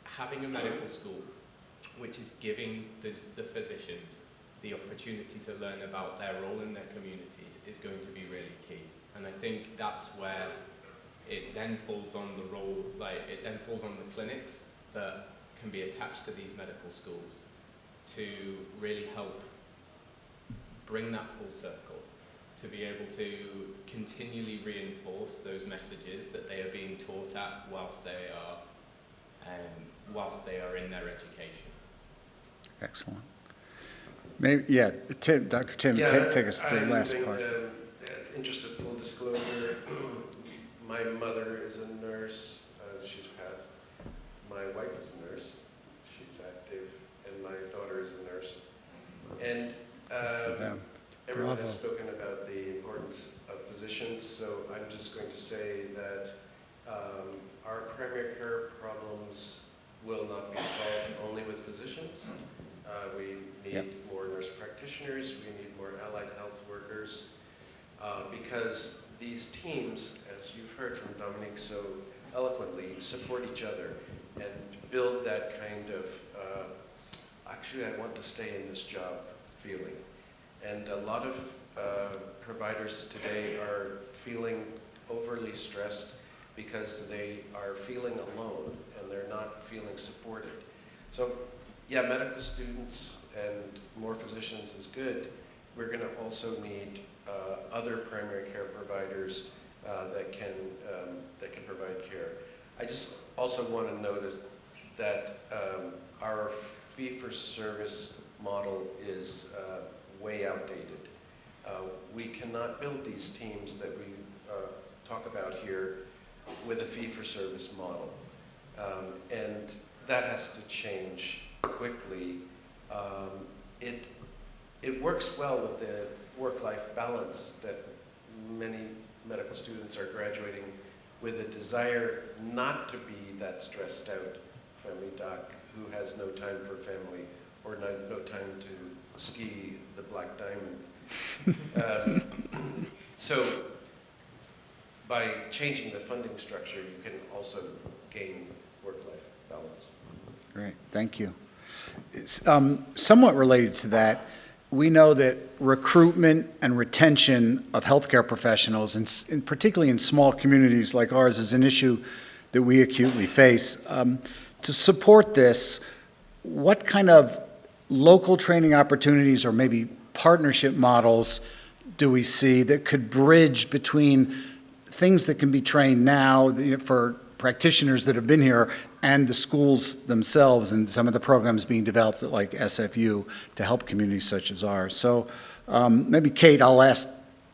Speaker 4: having a medical school which is giving the physicians the opportunity to learn about their role in their communities is going to be really key. And I think that's where it then falls on the role, it then falls on the clinics that can be attached to these medical schools to really help bring that full circle, to be able to continually reinforce those messages that they are being taught at whilst they are in their education.
Speaker 1: Excellent. Maybe, yeah, Tim, Dr. Tim, take us to the last part.
Speaker 3: Interested, full disclosure, my mother is a nurse, she's passed. My wife is a nurse, she's active, and my daughter is a nurse. And everyone has spoken about the importance of physicians, so I'm just going to say that our primary care problems will not be solved only with physicians. We need more nurse practitioners, we need more allied health workers, because these teams, as you've heard from Dominique so eloquently, support each other and build that kind of, actually I want to stay in this job feeling. And a lot of providers today are feeling overly stressed because they are feeling alone and they're not feeling supported. So yeah, medical students and more physicians is good. We're going to also need other primary care providers that can provide care. I just also want to notice that our fee-for-service model is way outdated. We cannot build these teams that we talk about here with a fee-for-service model. And that has to change quickly. It works well with the work-life balance that many medical students are graduating with a desire not to be that stressed out family doc who has no time for family or no time to ski the Black Diamond. So by changing the funding structure, you can also gain work-life balance.
Speaker 1: Great, thank you. Somewhat related to that, we know that recruitment and retention of healthcare professionals, and particularly in small communities like ours, is an issue that we acutely face. To support this, what kind of local training opportunities or maybe partnership models do we see that could bridge between things that can be trained now for practitioners that have been here and the schools themselves and some of the programs being developed at like SFU to help communities such as ours? So maybe Kate, I'll ask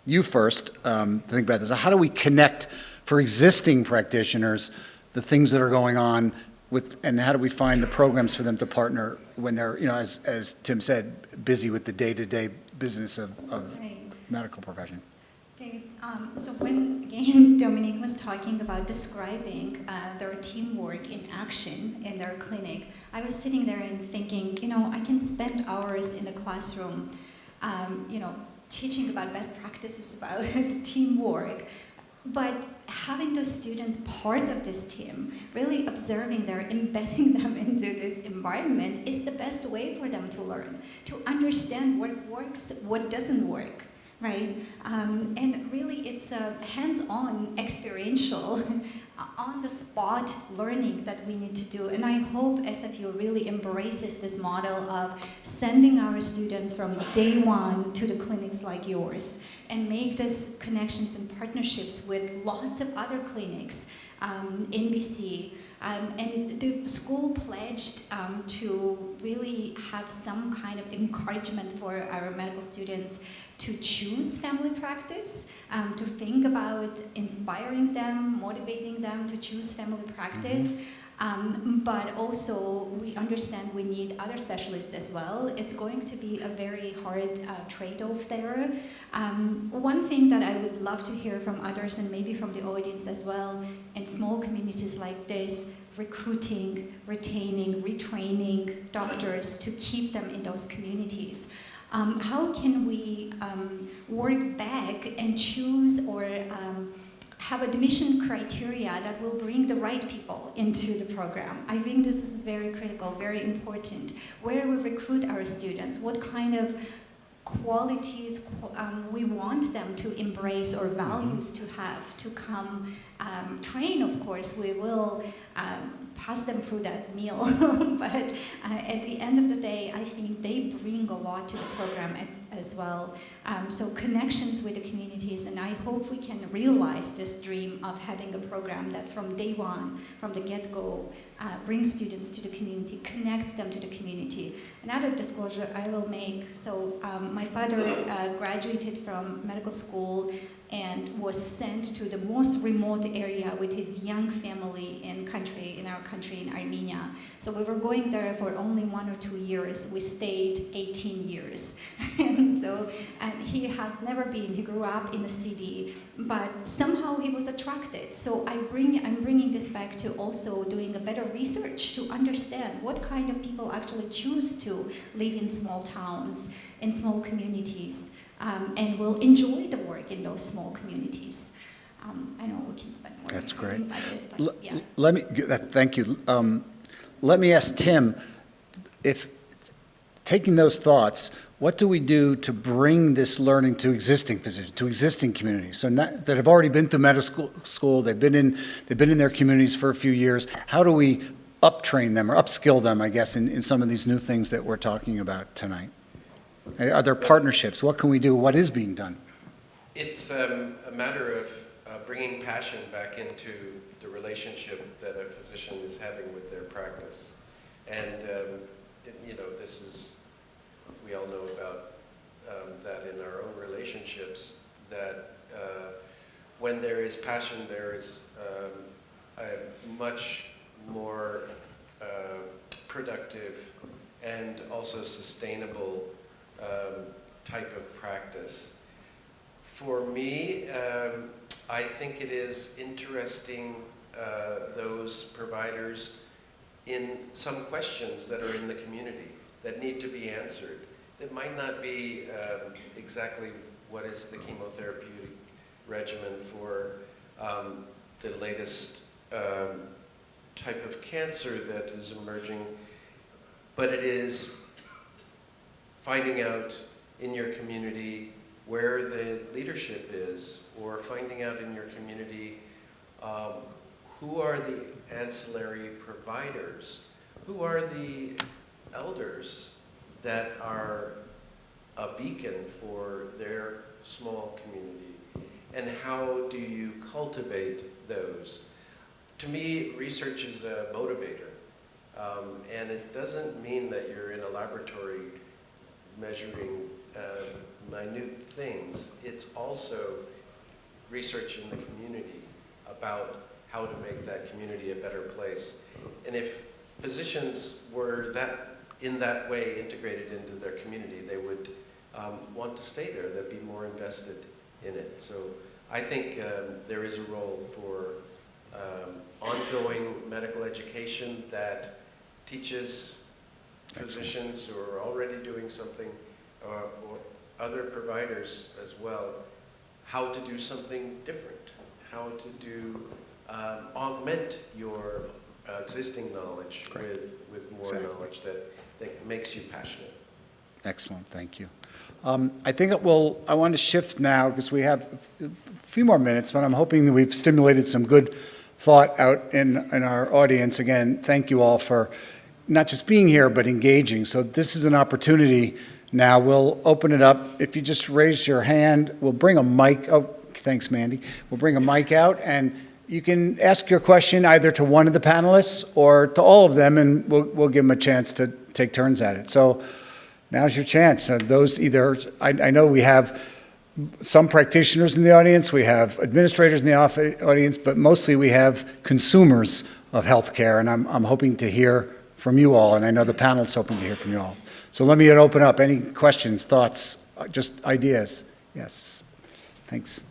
Speaker 1: you first to think about this. How do we connect for existing practitioners the things that are going on with, and how do we find the programs for them to partner when they're, as Tim said, busy with the day-to-day business of medical profession?
Speaker 2: David, so when, again, Dominique was talking about describing their teamwork in action in their clinic, I was sitting there and thinking, I can spend hours in the classroom, teaching about best practices about teamwork, but having those students part of this team, really observing them, embedding them into this environment is the best way for them to learn, to understand what works, what doesn't work. Right, and really it's a hands-on, experiential, on-the-spot learning that we need to do. And I hope SFU really embraces this model of sending our students from day one to the clinics like yours and make these connections and partnerships with lots of other clinics in BC, And the school pledged to really have some kind of encouragement for our medical students to choose family practice, to think about inspiring them, motivating them to choose family practice. But also, we understand we need other specialists as well. It's going to be a very hard trade-off there. One thing that I would love to hear from others, and maybe from the audience as well, in small communities like this, recruiting, retaining, retraining doctors to keep them in those communities. How can we work back and choose or have admission criteria that will bring the right people into the program? I think this is very critical, very important. Where we recruit our students, what kind of qualities we want them to embrace or values to have to come train. Of course, we will pass them through that meal, but at the end of the day, I think they bring a lot to the program as well. So connections with the communities, and I hope we can realize this dream of having a program that from day one, from the get-go, brings students to the community, connects them to the community. Another disclosure I will make, so my father graduated from medical school and was sent to the most remote area with his young family in our country in Armenia. So we were going there for only 1 or 2 years. We stayed 18 years. and he has never been, he grew up in a city, but somehow he was attracted. So I'm bringing this back to also doing a better research to understand what kind of people actually choose to live in small towns, in small communities, and will enjoy the work in those small communities. I know we can spend more
Speaker 1: That's
Speaker 2: time
Speaker 1: great.
Speaker 2: about this, but yeah.
Speaker 1: Thank you. Let me ask Tim, if taking those thoughts, what do we do to bring this learning to existing physicians, to existing communities? So that have already been through medical school, they've been in their communities for a few years. How do we uptrain them or upskill them, I guess, in some of these new things that we're talking about tonight? Are there partnerships? What can we do? What is being done?
Speaker 3: It's a matter of bringing passion back into the relationship that a physician is having with their practice. And, this is, we all know about that in our own relationships, that when there is passion, there is a much more productive and also sustainable type of practice. For me, I think it is interesting those providers in some questions that are in the community that need to be answered. That might not be exactly what is the chemotherapeutic regimen for the latest type of cancer that is emerging, but it is finding out in your community where the leadership is, or finding out in your community who are the ancillary providers, who are the elders that are a beacon for their small community, and how do you cultivate those? To me, research is a motivator, and it doesn't mean that you're in a laboratory measuring minute things. It's also research in the community about how to make that community a better place. And if physicians were in that way integrated into their community, they would want to stay there. They'd be more invested in it. So I think there is a role for ongoing medical education that teaches physicians who are already doing something, or other providers as well, how to do something different, how to augment your existing knowledge with more knowledge that makes you passionate.
Speaker 1: Excellent, thank you. I think I want to shift now because we have a few more minutes, but I'm hoping that we've stimulated some good thought out in our audience. Again, thank you all for not just being here, but engaging. So this is an opportunity now. We'll open it up. If you just raise your hand, we'll bring a mic. Oh, thanks, Mandy. We'll bring a mic out, and you can ask your question either to one of the panelists or to all of them, and we'll give them a chance to take turns at it. So now's your chance. Those either, I know we have some practitioners in the audience, we have administrators in the audience, but mostly we have consumers of healthcare, and I'm hoping to hear from you all, and I know the panel's hoping to hear from you all. So let me open up. Any questions, thoughts, just ideas? Yes, thanks.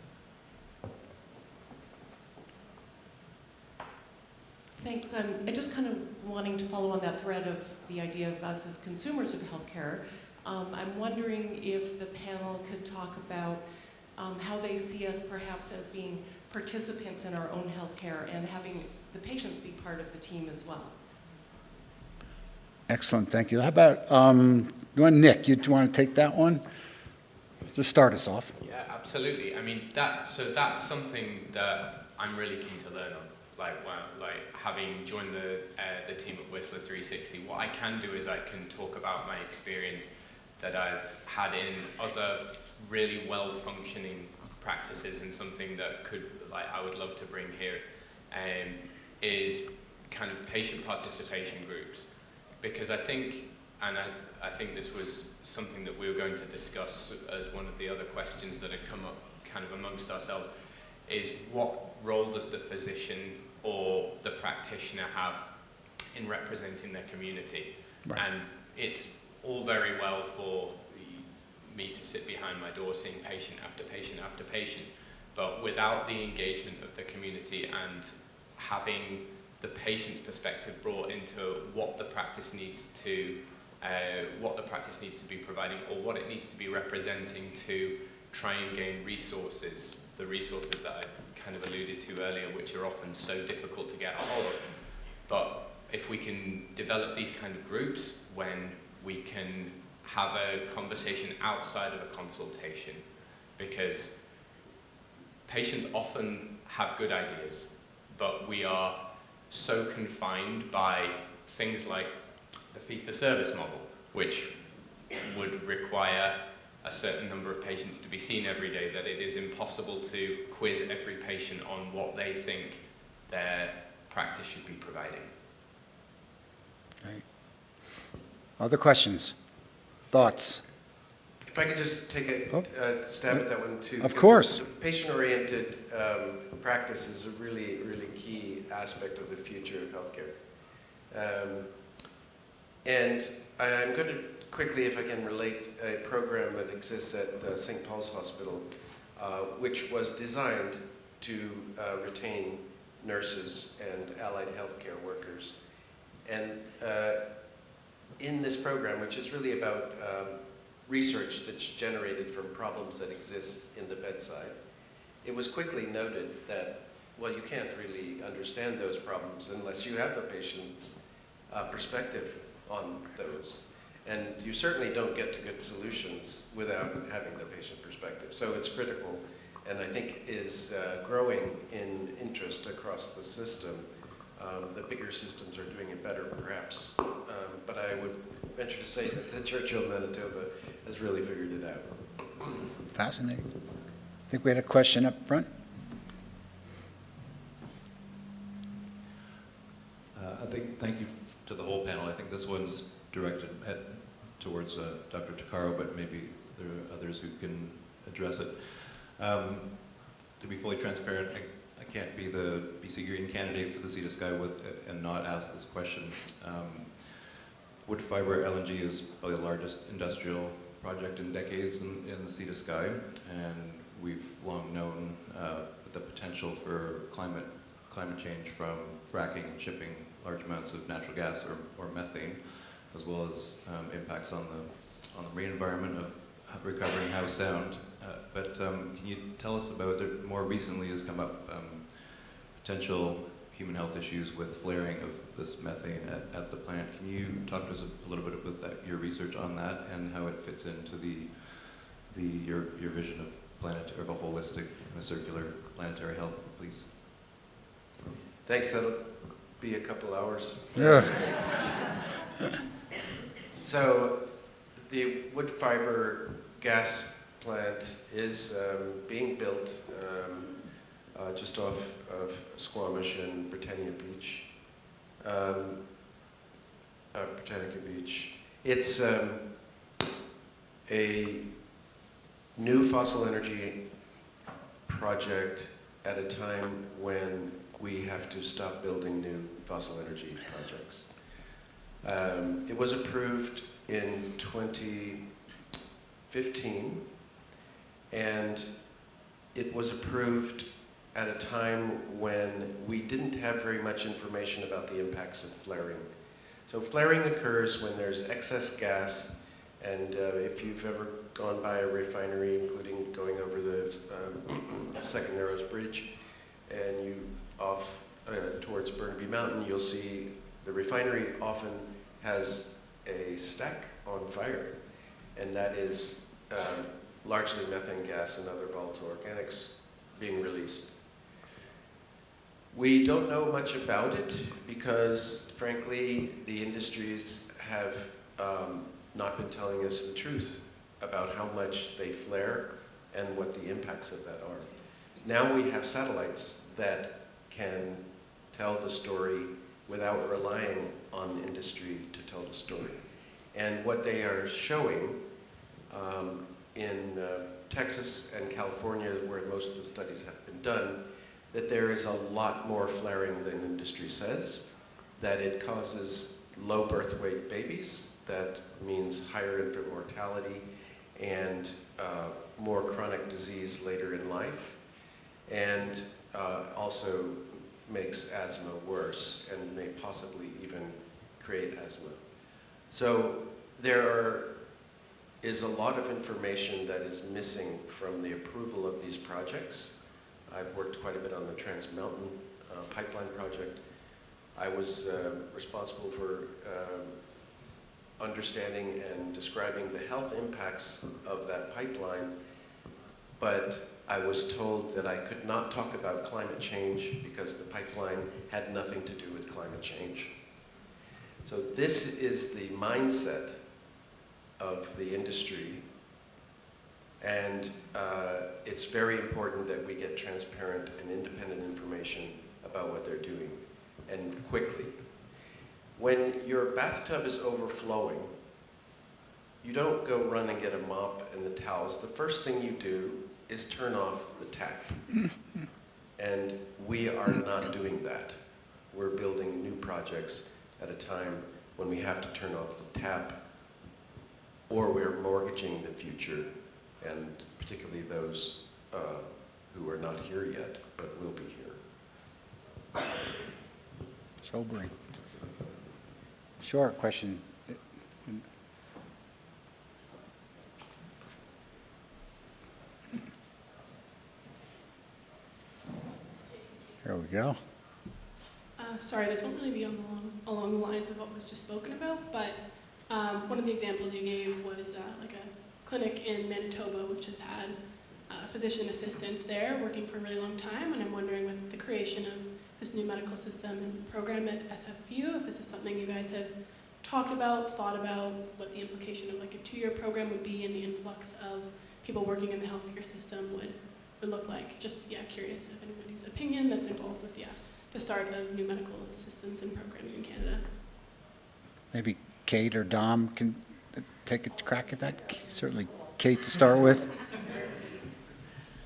Speaker 6: Thanks. I just kind of wanting to follow on that thread of the idea of us as consumers of healthcare. I'm wondering if the panel could talk about how they see us perhaps as being participants in our own healthcare and having the patients be part of the team as well.
Speaker 1: Excellent, thank you. How about, Nick, you want to take that one to start us off?
Speaker 4: Yeah, absolutely. I mean, that's something that I'm really keen to learn on. Like having joined the team at Whistler 360, what I can do is I can talk about my experience that I've had in other really well-functioning practices, and something that I would love to bring here is kind of patient participation groups. Because I think this was something that we were going to discuss as one of the other questions that had come up kind of amongst ourselves, is what role does the physician or the practitioner have in representing their community? Right. And it's all very well for me to sit behind my door seeing patient after patient after patient, but without the engagement of the community and having the patient's perspective brought into what the practice needs to be providing, or what it needs to be representing to try and gain resources, the resources that I kind of alluded to earlier, which are often so difficult to get a hold of. But if we can develop these kind of groups when we can have a conversation outside of a consultation, because patients often have good ideas, but we are so confined by things like the fee-for-service model, which would require a certain number of patients to be seen every day, that it is impossible to quiz every patient on what they think their practice should be providing.
Speaker 1: Right. Other questions? Thoughts?
Speaker 3: If I could just take a stab at that one too.
Speaker 1: Of course.
Speaker 3: Patient-oriented practice is a really, really key aspect of the future of healthcare. And I'm going to quickly, if I can, relate a program that exists at St. Paul's Hospital, which was designed to retain nurses and allied healthcare workers. And in this program, which is really about research that's generated from problems that exist in the bedside, it was quickly noted that, well, you can't really understand those problems unless you have a patient's perspective on those. And you certainly don't get to good solutions without having the patient perspective. So it's critical, and I think is growing in interest across the system. The bigger systems are doing it better, perhaps. But I would venture to say that the Churchill, Manitoba has really figured it out.
Speaker 1: Fascinating. I think we had a question up front.
Speaker 7: Thank you to the whole panel. I think this one's directed towards Dr. Takaro, but maybe there are others who can address it. To be fully transparent, I can't be the BC Green candidate for the Sea to Sky and not ask this question. Wood fiber LNG is probably the largest industrial project in decades in the Sea to Sky, and we've long known the potential for climate change from fracking and shipping large amounts of natural gas or methane, as well as impacts on the marine environment of recovering how sound. But can you tell us about, more recently has come up, potential human health issues with flaring of this methane at the plant. Can you talk to us a little bit about your research on that and how it fits into your vision of a holistic and a circular planetary health, please?
Speaker 3: Thanks, that'll be a couple hours.
Speaker 1: Yeah.
Speaker 3: So the wood fiber gas plant is being built just off of Squamish and Britannia Beach. Britannica Beach. It's a new fossil energy project at a time when we have to stop building new fossil energy projects. It was approved in 2015, and it was approved at a time when we didn't have very much information about the impacts of flaring. So flaring occurs when there's excess gas, and if you've ever gone by a refinery, including going over the Second Narrows Bridge, and you off towards Burnaby Mountain, you'll see the refinery often has a stack on fire, and that is largely methane gas and other volatile organics being released. We don't know much about it because, frankly, the industries have not been telling us the truth about how much they flare and what the impacts of that are. Now we have satellites that can tell the story without relying on industry to tell the story. And what they are showing in Texas and California, where most of the studies have been done, that there is a lot more flaring than industry says, that it causes low birth weight babies, that means higher infant mortality and more chronic disease later in life, and also makes asthma worse and may possibly even create asthma. So there is a lot of information that is missing from the approval of these projects. I've worked quite a bit on the Trans Mountain pipeline project. I was responsible for understanding and describing the health impacts of that pipeline, but I was told that I could not talk about climate change because the pipeline had nothing to do with climate change. So this is the mindset of the industry, and it's very important that we get transparent and independent information about what they're doing, and quickly. When your bathtub is overflowing, you don't go run and get a mop and the towels. The first thing you do is turn off the tap. And we are not doing that. We're building new projects at a time when we have to turn off the tap, or we're mortgaging the future, and particularly those who are not here yet, but will be here.
Speaker 1: Sobering. Sure, question. Here we go.
Speaker 8: Sorry, this won't really be along the lines of what was just spoken about, but one of the examples you gave was like a clinic in Manitoba, which has had physician assistants there working for a really long time, and I'm wondering with the creation of this new medical system and program at SFU, if this is something you guys have talked about, thought about, what the implication of like a 2-year program would be and the influx of people working in the healthcare system would look like. Just, curious if anybody's opinion that's involved with, the start of new medical systems and programs in Canada.
Speaker 1: Maybe Kate or Dom can take a crack at that. Certainly Kate to start with.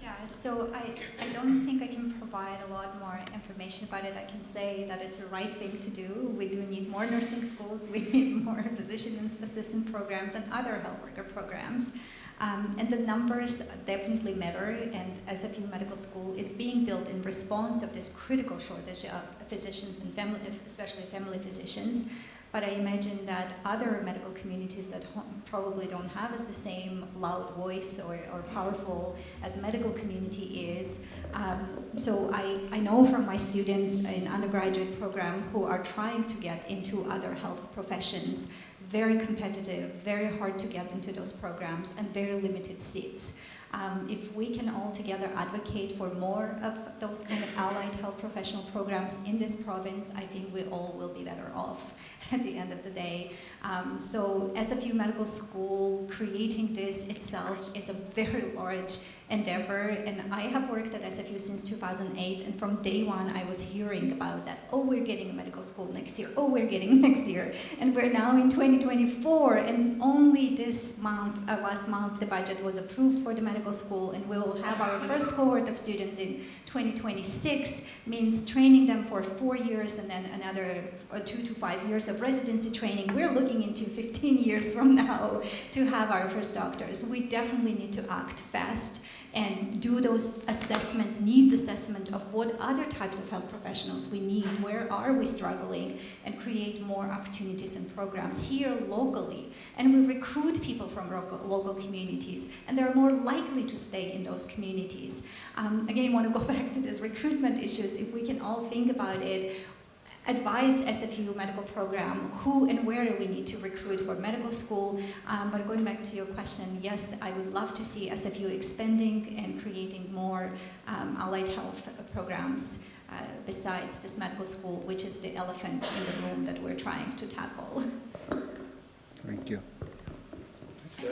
Speaker 2: Yeah, so I don't think I can provide a lot more information about it. I can say that it's the right thing to do. We do need more nursing schools. We need more physician assistant programs and other health worker programs. And the numbers definitely matter, and SFU Medical School is being built in response of this critical shortage of physicians and family, especially family physicians. But I imagine that other medical communities that probably don't have as the same loud voice or powerful as medical community is. So I know from my students in undergraduate program who are trying to get into other health professions, very competitive, very hard to get into those programs, and very limited seats. If we can all together advocate for more of those kind of allied health professional programs in this province, I think we all will be better off at the end of the day. So SFU Medical School, creating this itself is a very large endeavor. And I have worked at SFU since 2008, and from day one I was hearing about that. Oh, we're getting a medical school next year. Oh, we're getting next year. And we're now in 2024, and only this month, last month, the budget was approved for the medical school, and we will have our first cohort of students in 2026, means training them for 4 years and then another 2 to 5 years of residency training. We're looking into 15 years from now to have our first doctors. We definitely need to act fast and do those assessments, needs assessment of what other types of health professionals we need, where are we struggling, and create more opportunities and programs here locally. And we recruit people from local communities, and they're more likely to stay in those communities. Again, I want to go back to these recruitment issues. If we can all think about it, advise SFU medical program, who and where do we need to recruit for medical school. But going back to your question, yes, I would love to see SFU expanding and creating more allied health programs besides this medical school, which is the elephant in the room that we're trying to tackle.
Speaker 1: Thank you.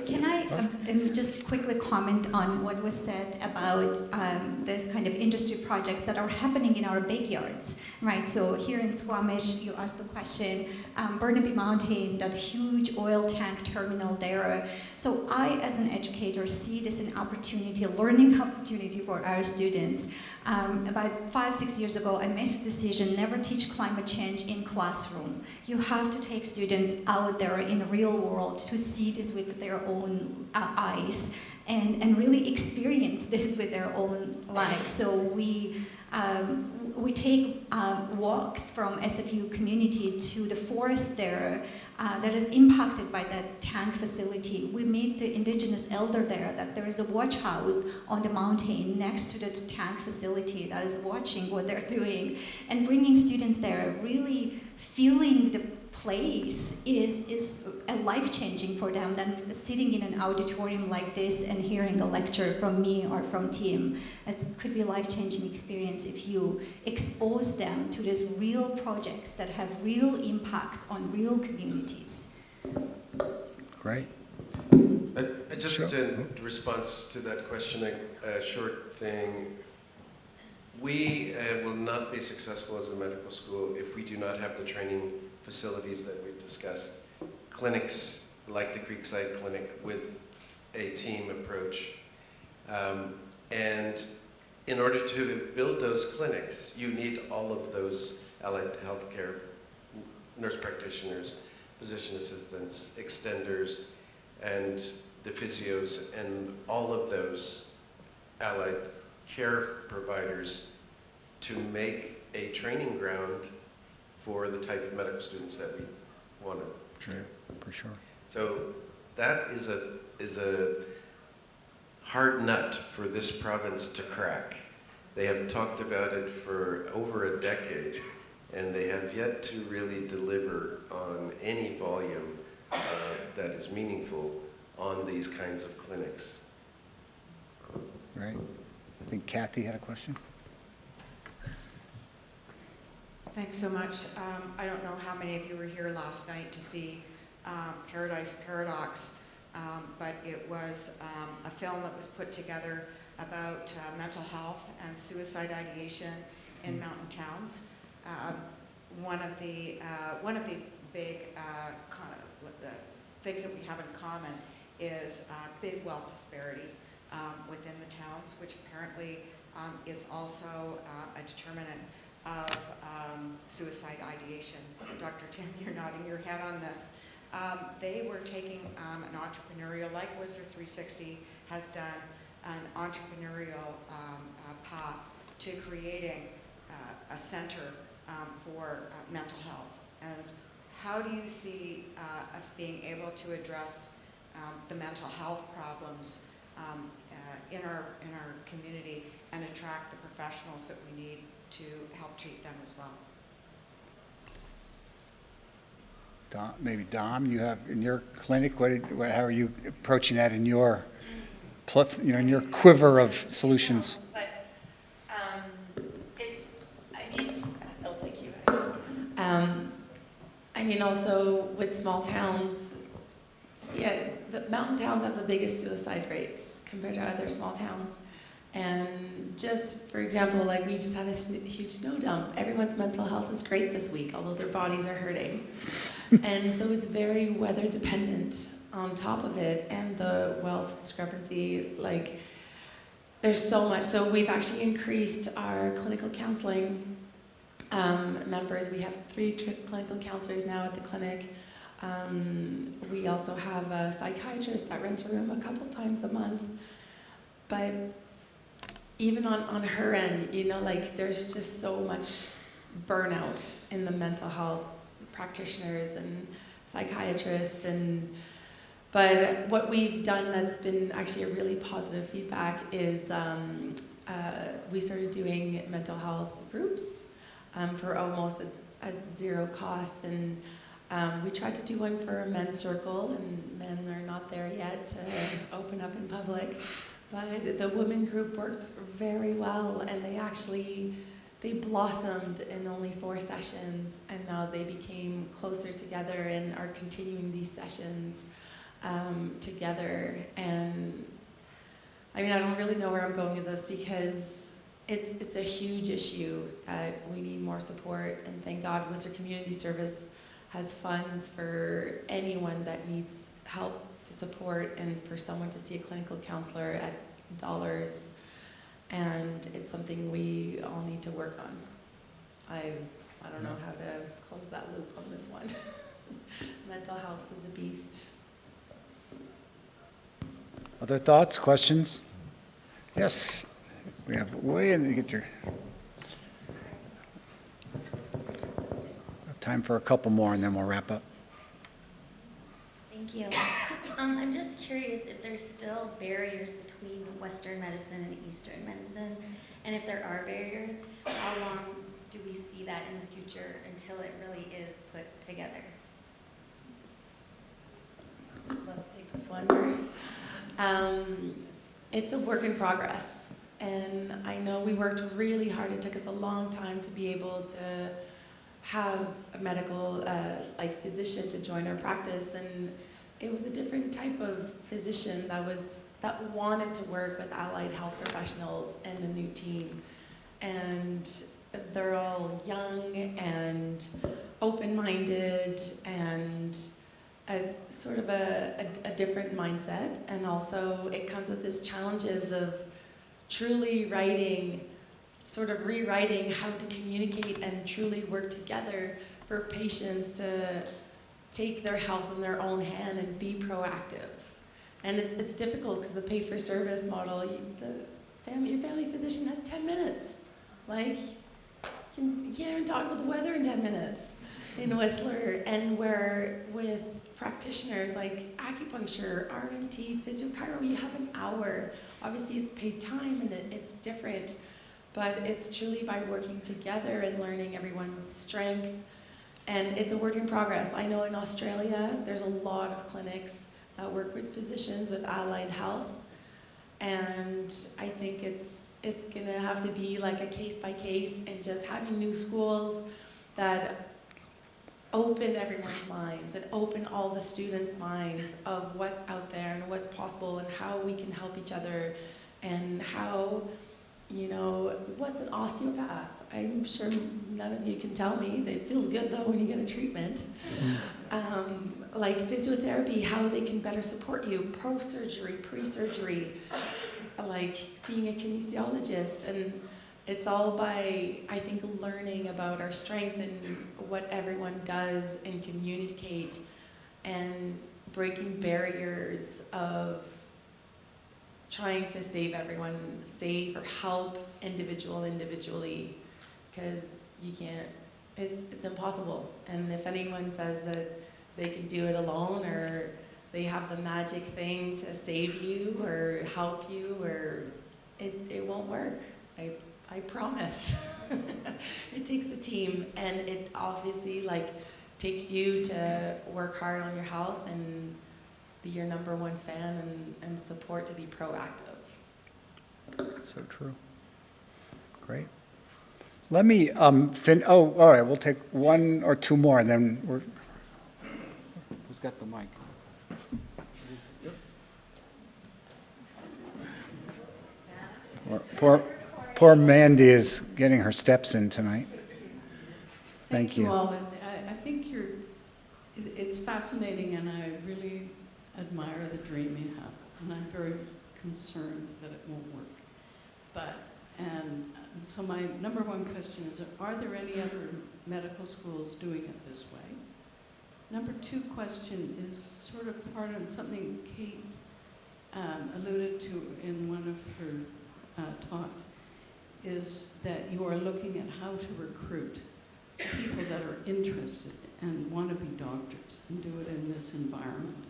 Speaker 2: Can I just quickly comment on what was said about this kind of industry projects that are happening in our backyards, right? So here in Squamish, you asked the question, Burnaby Mountain, that huge oil tank terminal there. So I, as an educator, see this an opportunity, a learning opportunity for our students. About 5-6 years ago, I made a decision, never teach climate change in classroom. You have to take students out there in the real world to see this with their own eyes and really experience this with their own lives. So we take walks from SFU community to the forest there that is impacted by that tank facility. We meet the indigenous elder there, that there is a watch house on the mountain next to the tank facility that is watching what they're doing, and bringing students there, really feeling the place is life-changing for them than sitting in an auditorium like this and hearing a lecture from me or from Tim. It could be a life-changing experience if you expose them to these real projects that have real impact on real communities.
Speaker 1: Great.
Speaker 3: Just
Speaker 1: Sure.
Speaker 3: in response to that question, a short thing. We will not be successful as a medical school if we do not have the training facilities that we've discussed. Clinics like the Creekside Clinic with a team approach. And in order to build those clinics, you need all of those allied healthcare, nurse practitioners, physician assistants, extenders, and the physios, and all of those allied care providers to make a training ground for the type of medical students that we want to train.
Speaker 1: For sure.
Speaker 3: So that is a hard nut for this province to crack. They have talked about it for over a decade, and they have yet to really deliver on any volume that is meaningful on these kinds of clinics.
Speaker 1: Right. I think Kathy had a question.
Speaker 9: Thanks so much. I don't know how many of you were here last night to see Paradise Paradox, but it was a film that was put together about mental health and suicide ideation in mountain towns. One of the big things that we have in common is big wealth disparity within the towns, which apparently is also a determinant of suicide ideation. Dr. Tim, you're nodding your head on this. They were taking an entrepreneurial, like Whistler 360 has done, an entrepreneurial path to creating a center for mental health. And how do you see us being able to address the mental health problems in our community and attract the professionals that we need to help treat them as well?
Speaker 1: Maybe Dom, you have in your clinic. How are you approaching that in your in your quiver of solutions?
Speaker 5: I mean, also with small towns, Yeah, the mountain towns have the biggest suicide rates compared to other small towns. And just for example, like we just had a huge snow dump. Everyone's mental health is great this week, although their bodies are hurting. And so it's very weather dependent on top of it, and the wealth discrepancy, like there's so much. So we've actually increased our clinical counseling members. We have 3 clinical counselors now at the clinic. We also have a psychiatrist that rents a room a couple times a month. But even on her end, you know, like there's just so much burnout in the mental health practitioners and psychiatrists. But what we've done that's been actually a really positive feedback is we started doing mental health groups for almost at zero cost. And we tried to do one for a men's circle, and men are not there yet to open up in public. But the women group works very well, and they blossomed in only 4 sessions, and now they became closer together and are continuing these sessions together. And I mean, I don't really know where I'm going with this, because it's a huge issue that we need more support, and thank God Worcester Community Service has funds for anyone that needs help to support, and for someone to see a clinical counselor at dollars. And it's something we all need to work on. I don't know how to close that loop on this one. Mental health is a beast.
Speaker 1: Other thoughts, questions? Yes, we have way in to get your. We have time for a couple more, and then we'll wrap up.
Speaker 10: Thank you. I'm just curious if there's still barriers between Western medicine and Eastern medicine, and if there are barriers, how long do we see that in the future until it really is put together?
Speaker 5: I'll take this one. It's a work in progress, and I know we worked really hard. It took us a long time to be able to have a medical physician to join our practice, and it was a different type of physician that wanted to work with allied health professionals and the new team. And they're all young and open-minded and a sort of a different mindset. And also it comes with these challenges of truly rewriting how to communicate and truly work together for patients to take their health in their own hand and be proactive. And it's difficult because the pay-for-service model, your family physician has 10 minutes. Like, you can't even talk about the weather in 10 minutes in Whistler. And where with practitioners like acupuncture, RMT, physio-chiro, you have an hour. Obviously it's paid time and it's different, but it's truly by working together and learning everyone's strength. And it's a work in progress. I know in Australia, there's a lot of clinics that work with physicians with allied health. And I think it's gonna have to be like a case by case, and just having new schools that open everyone's minds and open all the students' minds of what's out there and what's possible and how we can help each other, and how, what's an osteopath? I'm sure none of you can tell me. It feels good though when you get a treatment. Like physiotherapy, how they can better support you, post-surgery, pre-surgery, like seeing a kinesiologist. And it's all by, I think, learning about our strength and what everyone does and communicate, and breaking barriers of trying to save everyone, save or help individually, because you can't, it's impossible. And if anyone says that they can do it alone, or they have the magic thing to save you or help you, or it won't work. I promise. It takes a team, and it obviously takes you to work hard on your health and be your #1 fan and support to be proactive.
Speaker 1: So true. Great. Let me all right, we'll take 1 or 2 more, and then who's got the mic? Poor Mandy is getting her steps in tonight. Thank you.
Speaker 11: all. And I think it's fascinating, and I really admire the dream you have. And I'm very concerned that it won't work. So my number one question is, are there any other medical schools doing it this way? Number two question is sort of part of something Kate alluded to in one of her talks, is that you are looking at how to recruit people that are interested and want to be doctors and do it in this environment.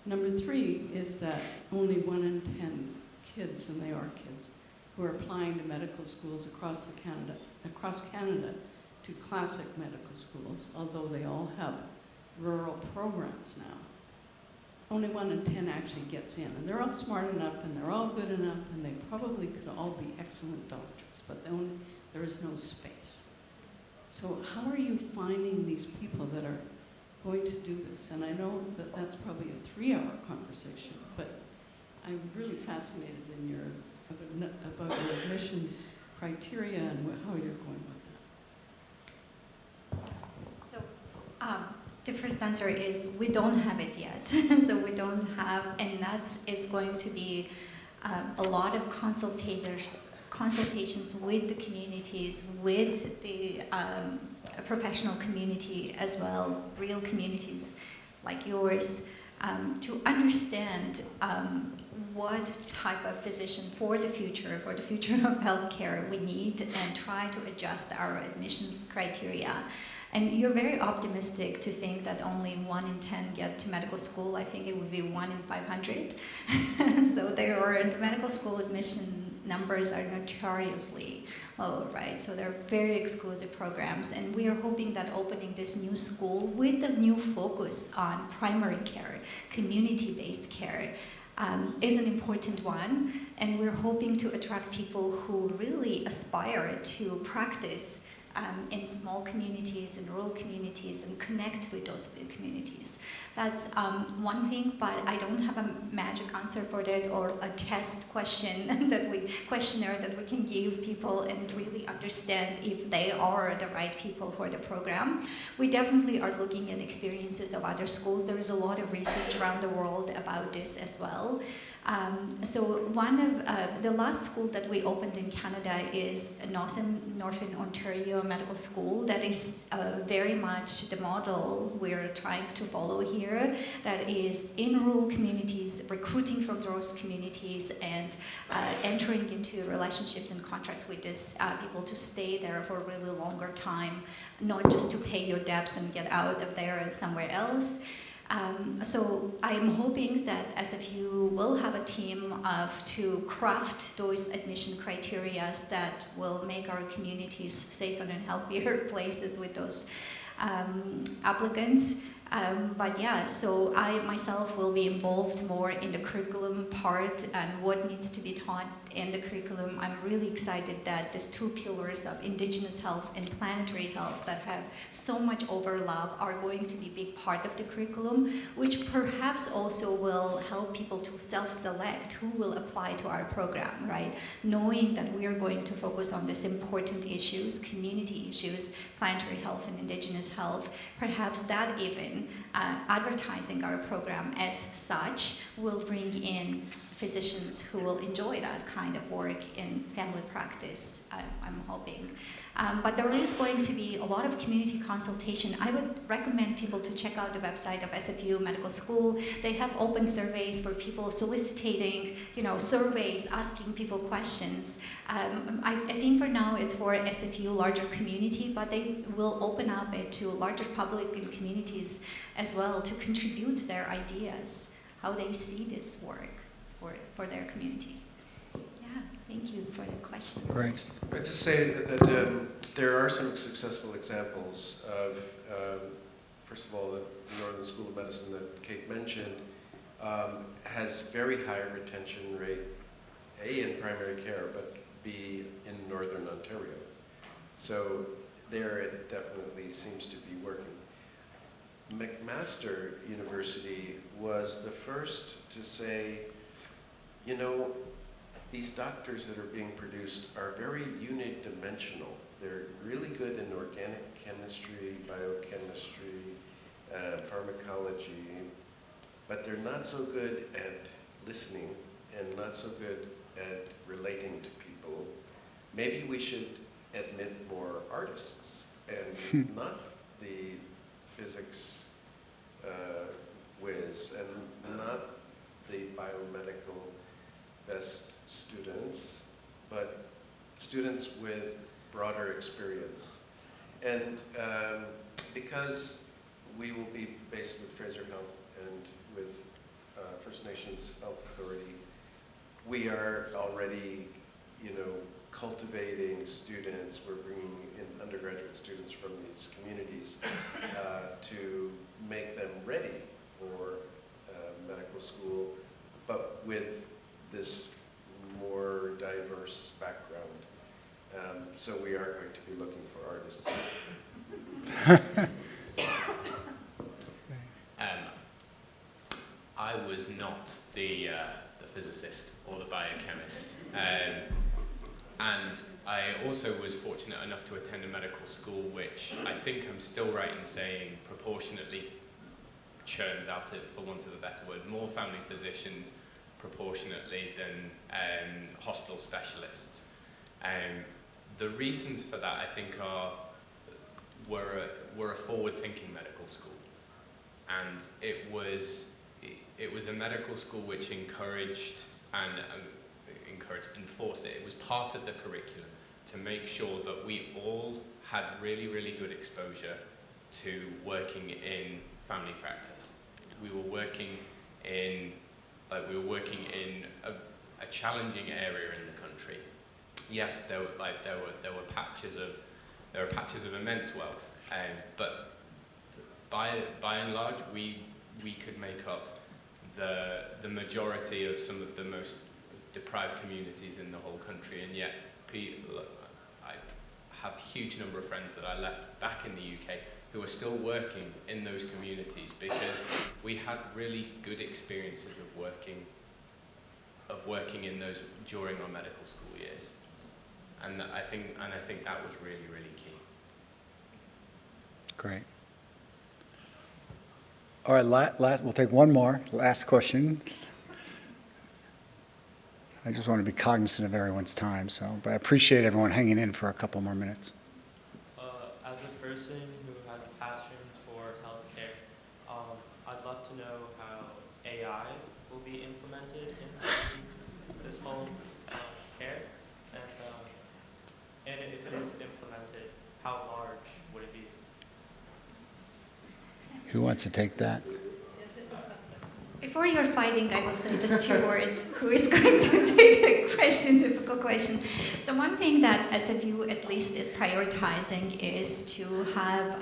Speaker 11: Number three is that only 1 in 10 kids, and they are kids, who are applying to medical schools across Canada to classic medical schools, although they all have rural programs now. Only 1 in 10 actually gets in, and they're all smart enough, and they're all good enough, and they probably could all be excellent doctors, but there is no space. So how are you finding these people that are going to do this? And I know that that's probably a 3-hour conversation, but I'm really fascinated about your admissions criteria and how you're going with that.
Speaker 2: So the first answer is we don't have it yet. So we don't have, and that is going to be a lot of consultations with the communities, with the professional community as well, real communities like yours, to understand what type of physician for the future of healthcare we need, and try to adjust our admissions criteria. And you're very optimistic to think that only 1 in 10 get to medical school. I think it would be 1 in 500. So the medical school admission numbers are notoriously low, right? So they're very exclusive programs. And we are hoping that opening this new school with a new focus on primary care, community-based care, is an important one. And we're hoping to attract people who really aspire to practice in small communities and rural communities and connect with those big communities. That's one thing, but I don't have a magic answer for that or a test questionnaire that we can give people and really understand if they are the right people for the program. We definitely are looking at experiences of other schools. There is a lot of research around the world about this as well. So one of the last school that we opened in Canada is Northern Ontario Medical School. That is very much the model we're trying to follow here. That is in rural communities, recruiting from those communities, and entering into relationships and contracts with these people to stay there for a really longer time, not just to pay your debts and get out of there somewhere else. So I'm hoping that SFU will have a team to craft those admission criteria that will make our communities safer and healthier places with those applicants. But yeah, so I myself will be involved more in the curriculum part and what needs to be taught in the curriculum. I'm really excited that these 2 pillars of Indigenous health and planetary health that have so much overlap are going to be a big part of the curriculum, which perhaps also will help people to self-select who will apply to our program, right? Knowing that we are going to focus on these important issues, community issues, planetary health and Indigenous health, perhaps that even advertising our program as such will bring in physicians who will enjoy that kind of work in family practice, I'm hoping. But there is going to be a lot of community consultation. I would recommend people to check out the website of SFU Medical School. They have open surveys for people soliciting, surveys, asking people questions. I think for now it's for SFU larger community, but they will open up it to larger public and communities as well to contribute their ideas, how they see this work for their communities. Yeah, thank you for the question.
Speaker 1: Great.
Speaker 3: I'd just say that there are some successful examples of, first of all, the Northern School of Medicine that Kate mentioned has very high retention rate, A, in primary care, but B, in Northern Ontario. So there it definitely seems to be working. McMaster University was the first to say, you know, these doctors that are being produced are very unidimensional. They're really good in organic chemistry, biochemistry, pharmacology, but they're not so good at listening and not so good at relating to people. Maybe we should admit more artists and not the physics whiz and not the biomedical best students, but students with broader experience. And because we will be based with Fraser Health and with First Nations Health Authority, we are already, you know, cultivating students. We're bringing in undergraduate students from these communities to make them ready for medical school, but with this more diverse background. So we are going to be looking for artists.
Speaker 4: I was not the physicist or the biochemist. And I also was fortunate enough to attend a medical school which I think I'm still right in saying proportionately churns out, for want of a better word, more family physicians proportionately than hospital specialists. The reasons for that, I think, were a forward-thinking medical school, and it was a medical school which encouraged and enforced it. It was part of the curriculum to make sure that we all had really, really good exposure to working in family practice. We were working in a challenging area in the country. Yes, there were patches of immense wealth, but by and large, we could make up the majority of some of the most deprived communities in the whole country, and yet I have a huge number of friends that I left back in the UK who are still working in those communities because we had really good experiences of working in those during our medical school years, and I think that was really, really key.
Speaker 1: Great. All right, we'll take one more. Last question. I just want to be cognizant of everyone's time, but I appreciate everyone hanging in for a couple more minutes.
Speaker 12: As a person who has a passion for healthcare, I'd love to know how AI will be implemented into this whole care, and if it is implemented, how large would it be?
Speaker 1: Who wants to take that?
Speaker 2: Before you're fighting, I will say just 2 words. Who is going to take the question, difficult question? So one thing that SFU at least is prioritizing is to have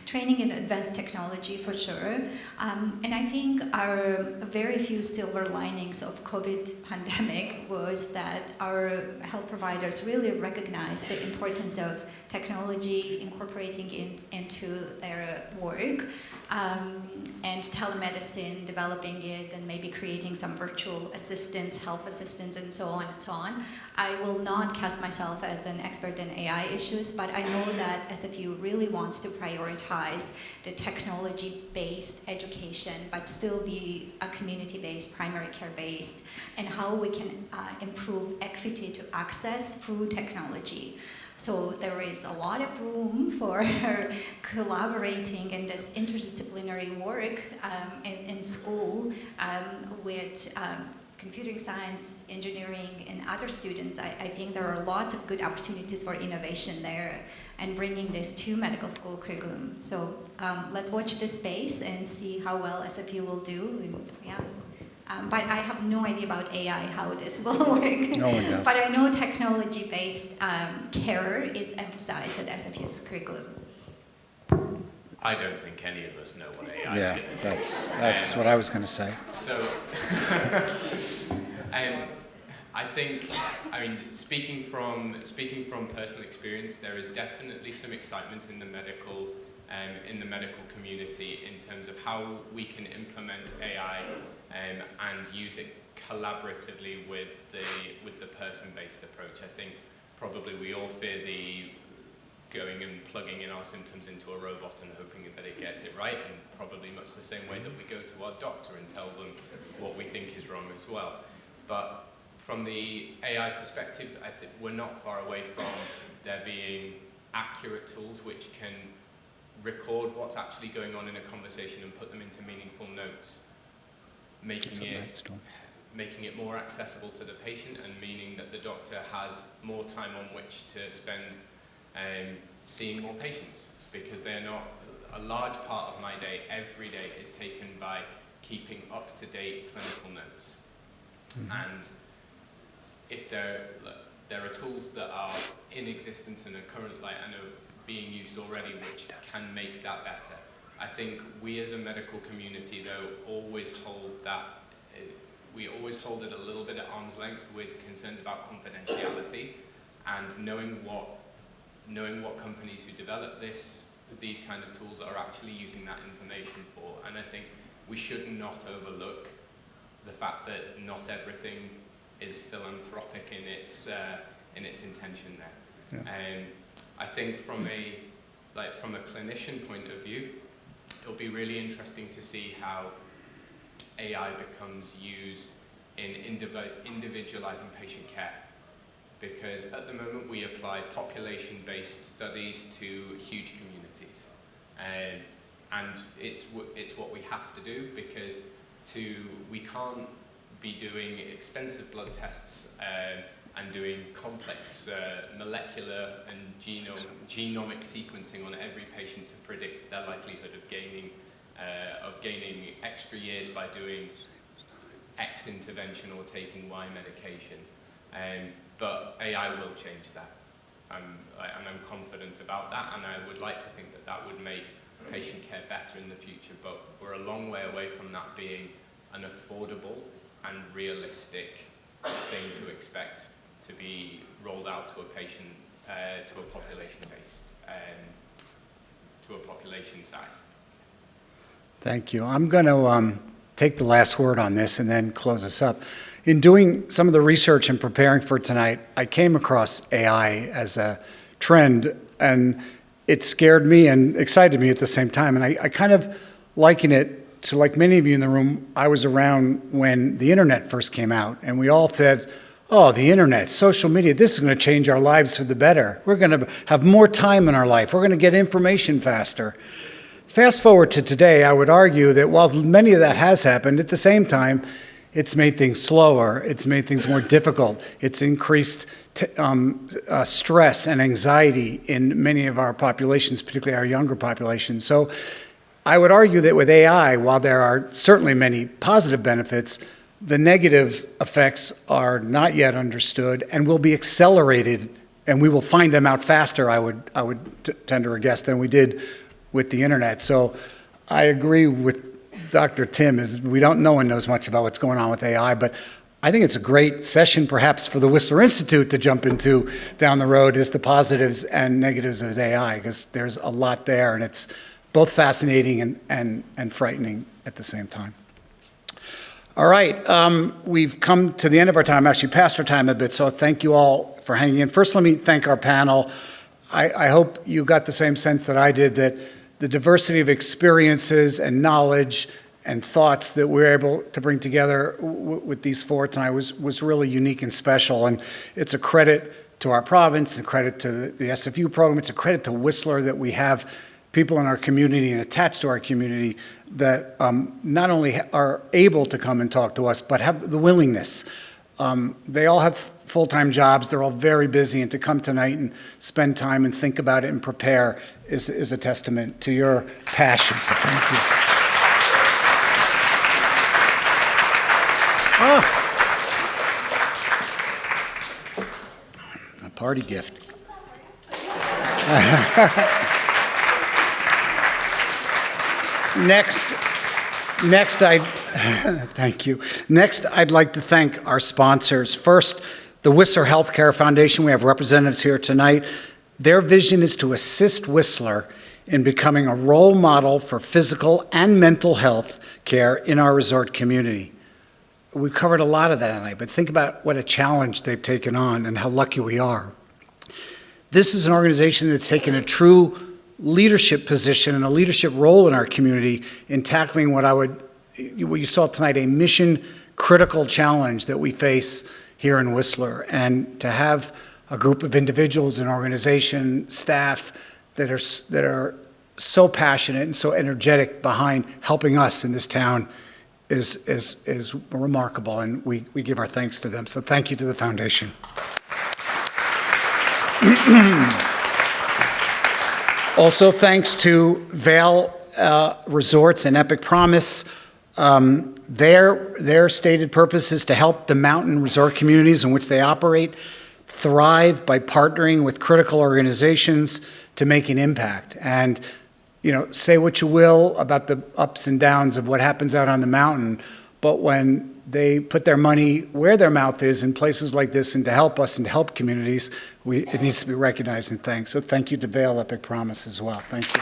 Speaker 2: training in advanced technology for sure. And I think our very few silver linings of COVID pandemic was that our health providers really recognized the importance of technology, incorporating it into their work, and telemedicine, developing it, and maybe creating some virtual assistants, health assistants, and so on and so on. I will not cast myself as an expert in AI issues, but I know that SFU really wants to prioritize the technology-based education, but still be a community-based, primary care-based, and how we can improve equity to access through technology. So there is a lot of room for collaborating in this interdisciplinary work in school with computing science, engineering, and other students. I think there are lots of good opportunities for innovation there and bringing this to medical school curriculum. So let's watch this space and see how well SFU will do. And, yeah. But I have no idea about AI, how this will work.
Speaker 1: No one does.
Speaker 2: But I know technology-based care is emphasized at SFU's curriculum.
Speaker 4: I don't think any of us know what AI is
Speaker 1: Yeah,
Speaker 4: going to do.
Speaker 1: that's what I was going to say.
Speaker 4: So, I think, speaking from personal experience, there is definitely some excitement in the medical in the medical community in terms of how we can implement AI and use it collaboratively with the person-based approach. I think probably we all fear the going and plugging in our symptoms into a robot and hoping that it gets it right, and probably much the same way that we go to our doctor and tell them what we think is wrong as well. But from the AI perspective, I think we're not far away from there being accurate tools which can record what's actually going on in a conversation and put them into meaningful notes, making it more accessible to the patient and meaning that the doctor has more time on which to spend seeing more patients, because they're not, a large part of my day, every day, is taken by keeping up-to-date clinical notes. And if there are tools that are in existence and are currently, I know, being used already, which can make that better. I think we as a medical community, though, always hold that, we always hold it a little bit at arm's length with concerns about confidentiality, and knowing what companies who develop these kind of tools are actually using that information for. And I think we should not overlook the fact that not everything is philanthropic in its intention there. Yeah. I think from a clinician point of view, it'll be really interesting to see how AI becomes used in individualizing patient care. Because at the moment we apply population-based studies to huge communities. And it's what we have to do, because we can't be doing expensive blood tests and doing complex molecular and genomic sequencing on every patient to predict their likelihood of gaining extra years by doing X intervention or taking Y medication. But AI will change that, and I'm confident about that, and I would like to think that that would make patient care better in the future, but we're a long way away from that being an affordable and realistic thing to expect to be rolled out to a patient, to a population-based, to a population size.
Speaker 1: Thank you. I'm going to take the last word on this and then close us up. In doing some of the research and preparing for tonight, I came across AI as a trend, and it scared me and excited me at the same time. And I kind of liken it to, like many of you in the room, I was around when the internet first came out, and we all said, oh, the internet, social media, this is going to change our lives for the better. We're going to have more time in our life. We're going to get information faster. Fast forward to today, I would argue that while many of that has happened, at the same time, it's made things slower. It's made things more difficult. It's increased stress and anxiety in many of our populations, particularly our younger population. So I would argue that with AI, while there are certainly many positive benefits, the negative effects are not yet understood and will be accelerated, and we will find them out faster, I would tend to guess, than we did with the internet. So I agree with Dr. Tim, no one knows much about what's going on with AI, but I think it's a great session perhaps for the Whistler Institute to jump into down the road, is the positives and negatives of AI, because there's a lot there, and it's both fascinating and frightening at the same time. All right, we've come to the end of our time, actually past our time a bit, so thank you all for hanging in. First, let me thank our panel. I hope you got the same sense that I did, that the diversity of experiences and knowledge and thoughts that we're able to bring together with these four tonight was really unique and special. And it's a credit to our province, a credit to the SFU program. It's a credit to Whistler that we have people in our community and attached to our community that not only are able to come and talk to us, but have the willingness. They all have full-time jobs. They're all very busy, and to come tonight and spend time and think about it and prepare is a testament to your passion. So thank you. A party gift. Thank you. Next, I'd like to thank our sponsors. First, the Whistler Healthcare Foundation. We have representatives here tonight. Their vision is to assist Whistler in becoming a role model for physical and mental health care in our resort community. We've covered a lot of that tonight, but think about what a challenge they've taken on and how lucky we are. This is an organization that's taken a true leadership position and a leadership role in our community in tackling what you saw tonight, a mission-critical challenge that we face here in Whistler. And to have a group of individuals, an organization, staff that are so passionate and so energetic behind helping us in this town is remarkable, and we give our thanks to them. So thank you to the foundation. Also, thanks to Vallée Resorts and Epic Promise. Their stated purpose is to help the mountain resort communities in which they operate thrive by partnering with critical organizations to make an impact. And say what you will about the ups and downs of what happens out on the mountain, but when they put their money where their mouth is in places like this and to help us and to help communities, it needs to be recognized and thanked. So thank you to Vallée Epic Promise as well. Thank you.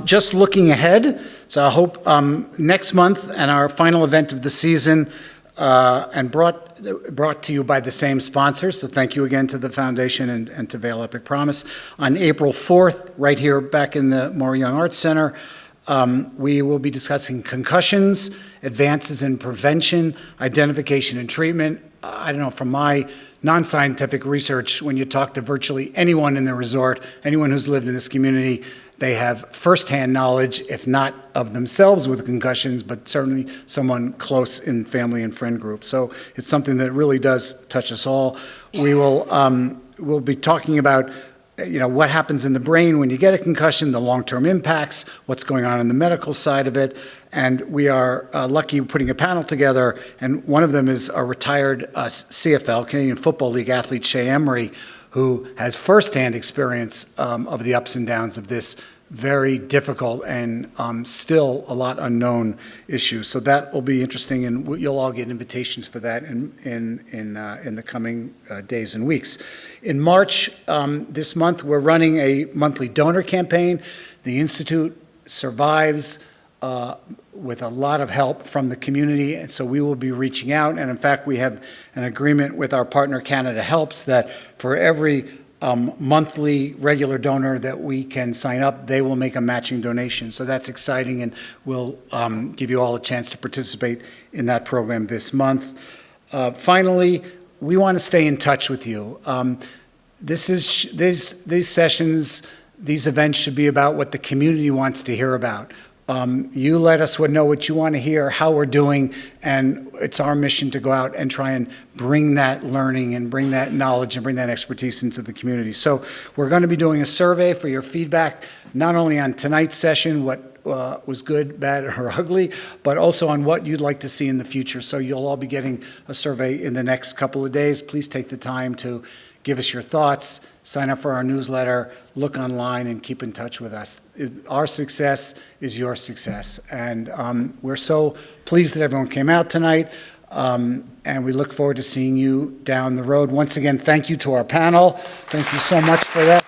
Speaker 1: Just looking ahead, so I hope next month and our final event of the season, and brought to you by the same sponsors. So thank you again to the foundation and to Vallée Epic Promise. On April 4th, right here back in the Maury Young Arts Center, we will be discussing concussions, advances in prevention, identification and treatment. I don't know, from my non-scientific research, when you talk to virtually anyone in the resort, anyone who's lived in this community, they have firsthand knowledge, if not of themselves with concussions, but certainly someone close in family and friend group. So it's something that really does touch us all. We'll be talking about what happens in the brain when you get a concussion, the long-term impacts, what's going on in the medical side of it. And we are lucky putting a panel together, and one of them is a retired CFL, Canadian Football League athlete, Shea Emery, who has firsthand experience of the ups and downs of this very difficult and still a lot unknown issue. So that will be interesting, and you'll all get invitations for that in the coming days and weeks. In March this month, we're running a monthly donor campaign. The Institute survives with a lot of help from the community, and so we will be reaching out. And in fact, we have an agreement with our partner Canada Helps that for every monthly regular donor that we can sign up, they will make a matching donation. So that's exciting, and we'll give you all a chance to participate in that program this month. Finally, we want to stay in touch with you. These sessions, these events should be about what the community wants to hear about. You let us know what you want to hear, how we're doing, and it's our mission to go out and try and bring that learning and bring that knowledge and bring that expertise into the community. So we're going to be doing a survey for your feedback, not only on tonight's session, what was good, bad, or ugly, but also on what you'd like to see in the future. So you'll all be getting a survey in the next couple of days. Please take the time to give us your thoughts, sign up for our newsletter, look online, and keep in touch with us. Our success is your success. And we're so pleased that everyone came out tonight, and we look forward to seeing you down the road. Once again, thank you to our panel. Thank you so much for this.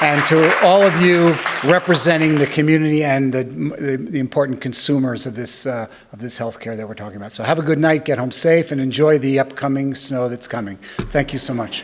Speaker 1: And to all of you representing the community and the important consumers of this healthcare that we're talking about. So have a good night, get home safe, and enjoy the upcoming snow that's coming. Thank you so much.